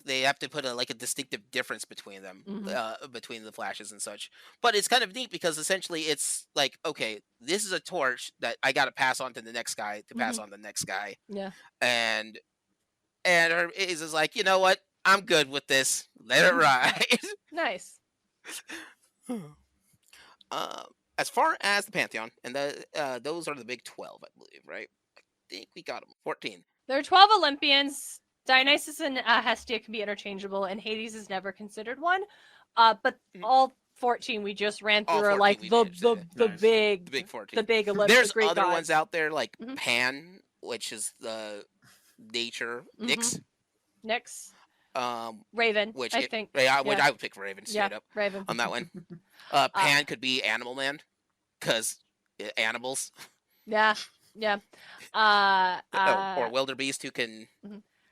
They have to put a distinctive difference between them, between the Flashes and such. But it's kind of neat because essentially it's like, okay, this is a torch that I got to pass on to the next guy to pass on the next guy. Yeah. And and Hermes is like, you know what? I'm good with this. Let it ride. Nice. Um, as far as the pantheon, and those are the big 12, I believe, right? I think we got them. 14. There are 12 Olympians. Dionysus and Hestia can be interchangeable, and Hades is never considered one. But all 14 we just ran through are like the Nice. big 14. the big Olympic. There's Greek other gods. ones out there like Pan, which is the nature. Nyx. Um, Raven, which I think. I would pick Raven straight up Raven. on that one. Pan could be Animal Man, because animals. Yeah. Or Wildebeest, who can.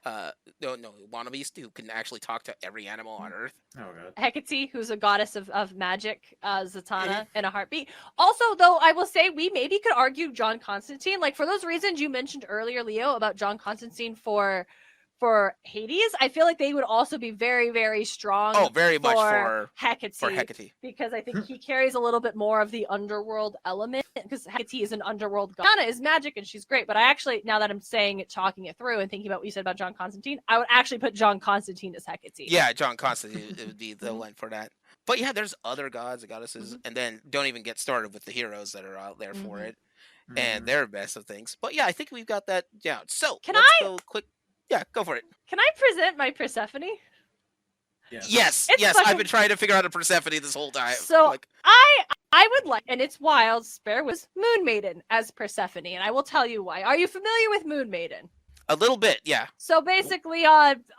Wannabeast, who can actually talk to every animal on Earth. Oh god. Hecate, who's a goddess of magic, Zatanna, in a heartbeat. Also, though, I will say we maybe could argue John Constantine. Like, for those reasons you mentioned earlier, Leo, about John Constantine for Hades, I feel like they would also be very, very strong. Oh, very much for Hecate. For Hecate. Because I think he carries a little bit more of the underworld element, because Hecate is an underworld god. Zatanna is magic, and she's great. But I actually, now that I'm saying it, talking it through, and thinking about what you said about John Constantine, I would actually put John Constantine as Hecate. Yeah, John Constantine would be the one for that. But yeah, there's other gods and goddesses, and then don't even get started with the heroes that are out there for it, and their best of things. But yeah, I think we've got that down. So let's go quick. Yeah, go for it. Can I present my Persephone? Yes. I've been trying to figure out a Persephone this whole time. So I would like, and it's wild, spare was Moon Maiden as Persephone, and I will tell you why. Are you familiar with Moon Maiden? A little bit, yeah. So basically,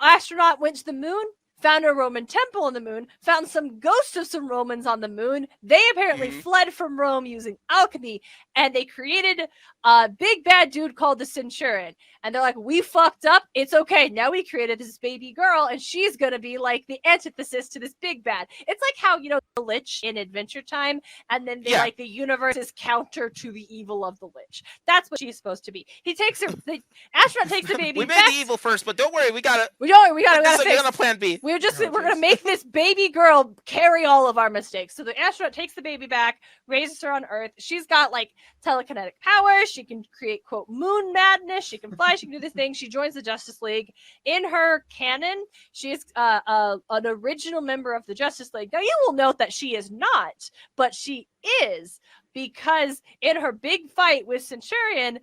astronaut went to the moon, found a Roman temple on the moon, found some ghosts of some Romans on the moon. They apparently fled from Rome using alchemy, and they created a big bad dude called the Centurion. And they're like, we fucked up. It's okay. Now we created this baby girl, and she's going to be like the antithesis to this big bad. It's like how, the Lich in Adventure Time, and then the universe is counter to the evil of the Lich. That's what she's supposed to be. He takes her, the astronaut takes the baby. We made the evil first, but don't worry, we got a plan B. We're gonna make this baby girl carry all of our mistakes. So the astronaut takes the baby back, raises her on Earth. She's got like telekinetic powers. She can create, quote, moon madness. She can fly. She can do this thing. She joins the Justice League. In her canon, she is an original member of the Justice League. Now you will note that she is not, but she is, because in her big fight with Centurion,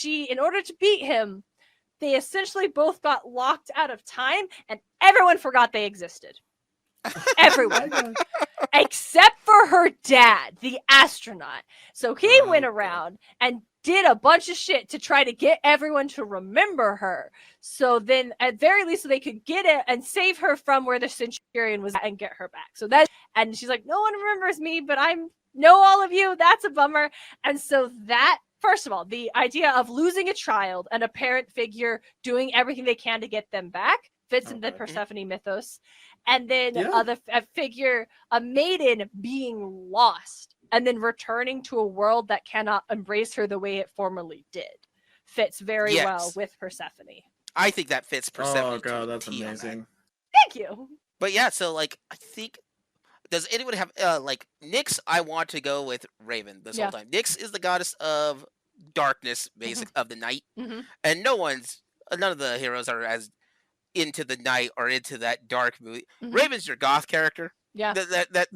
in order to beat him, they essentially both got locked out of time, and everyone forgot they existed. Everyone. Except for her dad, the astronaut. So he went around and did a bunch of shit to try to get everyone to remember her. So then, at very least, so they could get it and save her from where the Centurion was at and get her back. So and she's like, no one remembers me, but I know all of you. That's a bummer. And so that, first of all, the idea of losing a child and a parent figure doing everything they can to get them back fits in the Persephone mythos. And then a figure, a maiden being lost and then returning to a world that cannot embrace her the way it formerly did fits very well with Persephone. I think that fits Persephone. Oh god, that's amazing. Thank you. But yeah, so like, I think, does anyone have Nyx? I want to go with Raven this whole time. Nyx is the goddess of darkness, of the night, and none of the heroes are as into the night or into that dark movie. Raven's your goth character. Yeah, that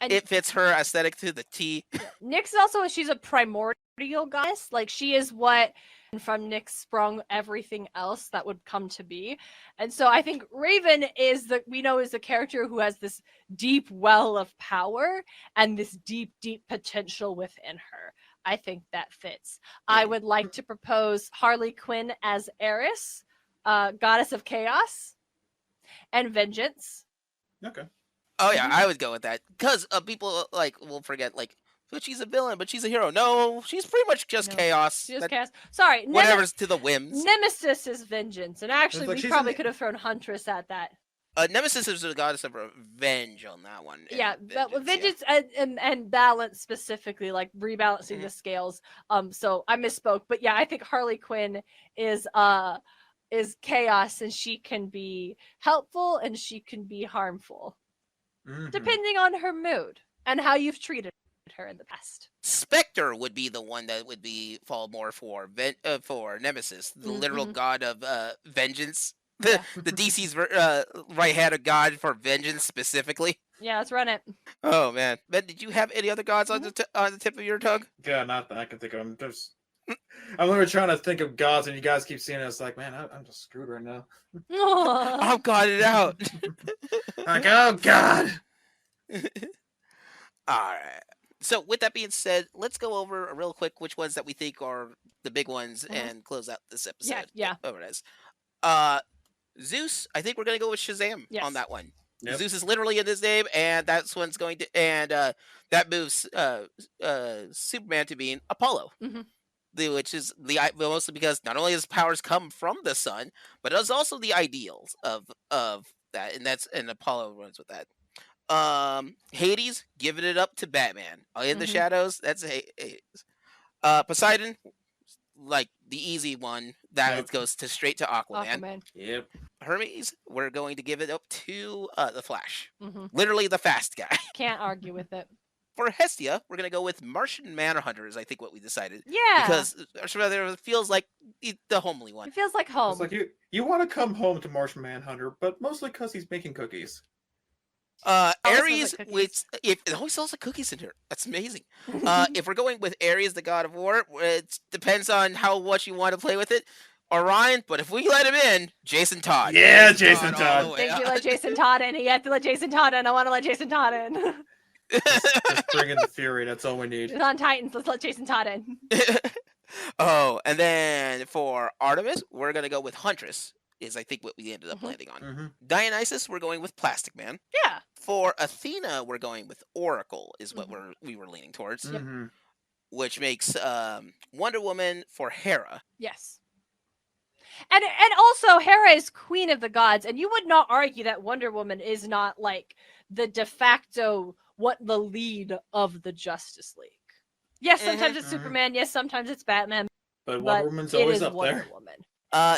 it fits her aesthetic to the T. Nyx also, she's a primordial goddess. Like, she is what from Nyx sprung everything else that would come to be. And so I think Raven is the character who has this deep well of power and this deep, deep potential within her. I think that fits. I would like to propose Harly Quinn as Eris, goddess of chaos and vengeance. Okay. Oh yeah, I would go with that, because people will forget but she's a villain, but she's a hero. No, she's pretty much just chaos. She's chaos. Sorry, whatever's to the whims. Nemesis is vengeance, and actually we probably could have thrown Huntress at that. Nemesis is the goddess of revenge on that one. Yeah, vengeance and balance, specifically, like rebalancing the scales. So I misspoke, but yeah, I think Harley Quinn is chaos, and she can be helpful and she can be harmful, depending on her mood and how you've treated her. her in the past. Spectre would be the one that would fall more for Nemesis, the literal god of vengeance. The DC's right-handed god for vengeance specifically. Yeah, let's run it. Oh man, Ben, did you have any other gods on the tip of your tongue? Yeah, not that I can think of them. I'm literally trying to think of gods, and you guys keep seeing it. It's like, man, I'm just screwed right now. I've got it out. Like, oh god. All right. So with that being said, let's go over real quick which ones that we think are the big ones and close out this episode. Yeah. Over it is. Zeus, I think we're gonna go with Shazam on that one. Yep. Zeus is literally in his name, and that's one's going to, and that moves Superman to being Apollo, which is mostly because not only his powers come from the sun, but it's also the ideals of that, and Apollo runs with that. Hades, giving it up to Batman. In the shadows, that's Hades. Poseidon, like the easy one, that goes straight to Aquaman. Yep. Hermes, we're going to give it up to the Flash. Literally the fast guy. Can't argue with it. For Hestia, we're going to go with Martian Manhunter is I think what we decided. Yeah. Because it feels like the homely one. It feels like home. It's like you want to come home to Martian Manhunter, but mostly because he's making cookies. Ares, which it always smells like cookies in here. That's amazing. If we're going with Ares, the god of war, it depends on how much you want to play with it. Orion, but if we let him in, Jason Todd. Yeah, Jason Todd. Thank you, let Jason Todd in. You have to let Jason Todd in. I want to let Jason Todd in. Just bring in the Fury. That's all we need. It's on Titans. Let's let Jason Todd in. Oh, and then for Artemis, we're gonna go with Huntress. Is I think what we ended up landing on. Dionysus, we're going with Plastic Man. Yeah. For Athena, we're going with Oracle. Is what we were leaning towards. Which makes Wonder Woman for Hera. Yes. And also Hera is queen of the gods, and you would not argue that Wonder Woman is not like the de facto the lead of the Justice League. Yes, sometimes it's Superman. Yes, sometimes it's Batman. But Wonder Woman's always up Wonder there. Woman.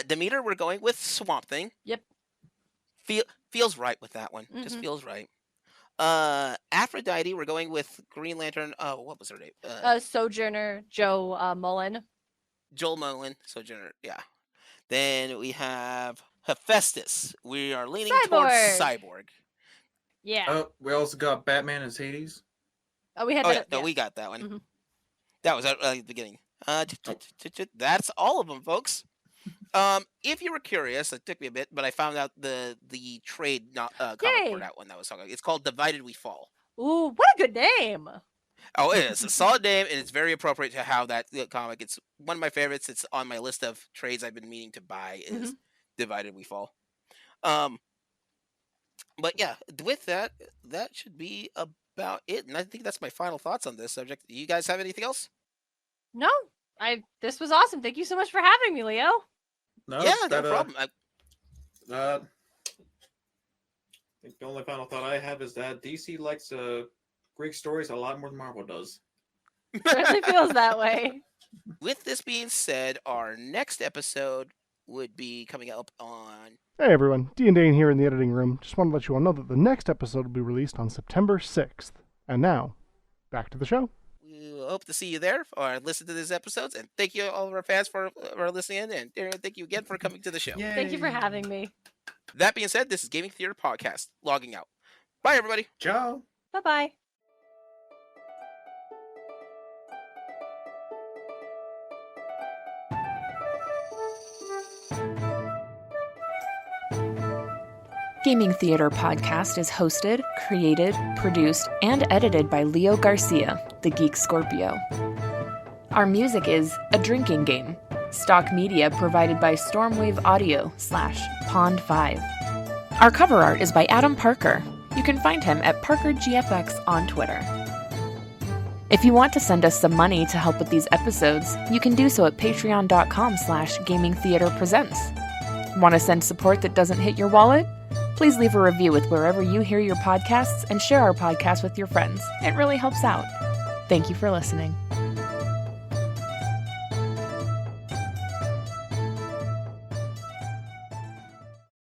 Demeter, we're going with Swamp Thing. Yep. Feels right with that one. Just feels right. Aphrodite, we're going with Green Lantern. What was her name? Sojourner Joe Mullen. Joel Mullen. Sojourner. Yeah. Then we have Hephaestus. We are leaning towards Cyborg. Yeah. We also got Batman as Hades. Oh, we had that. No, we got that one. That was at the beginning. That's all of them, folks. If you were curious, it took me a bit, but I found out the trade comic for that one that was talking. It's called Divided We Fall. Ooh, what a good name! Oh, it is a solid name, and it's very appropriate to how that comic. It's one of my favorites. It's on my list of trades I've been meaning to buy. Is Divided We Fall. But yeah, with that should be about it. And I think that's my final thoughts on this subject. You guys have anything else? No, this was awesome. Thank you so much for having me, Leo. No, no problem. I think the only final thought I have is that DC likes Greek stories a lot more than Marvel does. Certainly feels that way. With this being said, our next episode would be coming up on... Hey everyone, D&Dane here in the editing room. Just want to let you all know that the next episode will be released on September 6th. And now, back to the show. We hope to see you there or listen to these episodes. And thank you all of our fans for listening in. And thank you again for coming to the show. Yay. Thank you for having me. That being said, this is Gaming Theater Podcast. Logging out. Bye, everybody. Ciao. Bye-bye. Gaming Theater Podcast is hosted, created, produced, and edited by Leo Garcia, the Geek Scorpio. Our music is A Drinking Game. Stock media provided by Stormwave Audio /Pond5. Our cover art is by Adam Parker. You can find him at ParkerGFX on Twitter. If you want to send us some money to help with these episodes, you can do so at patreon.com/gamingtheaterpresents. Want to send support that doesn't hit your wallet? Please leave a review with wherever you hear your podcasts and share our podcast with your friends. It really helps out. Thank you for listening.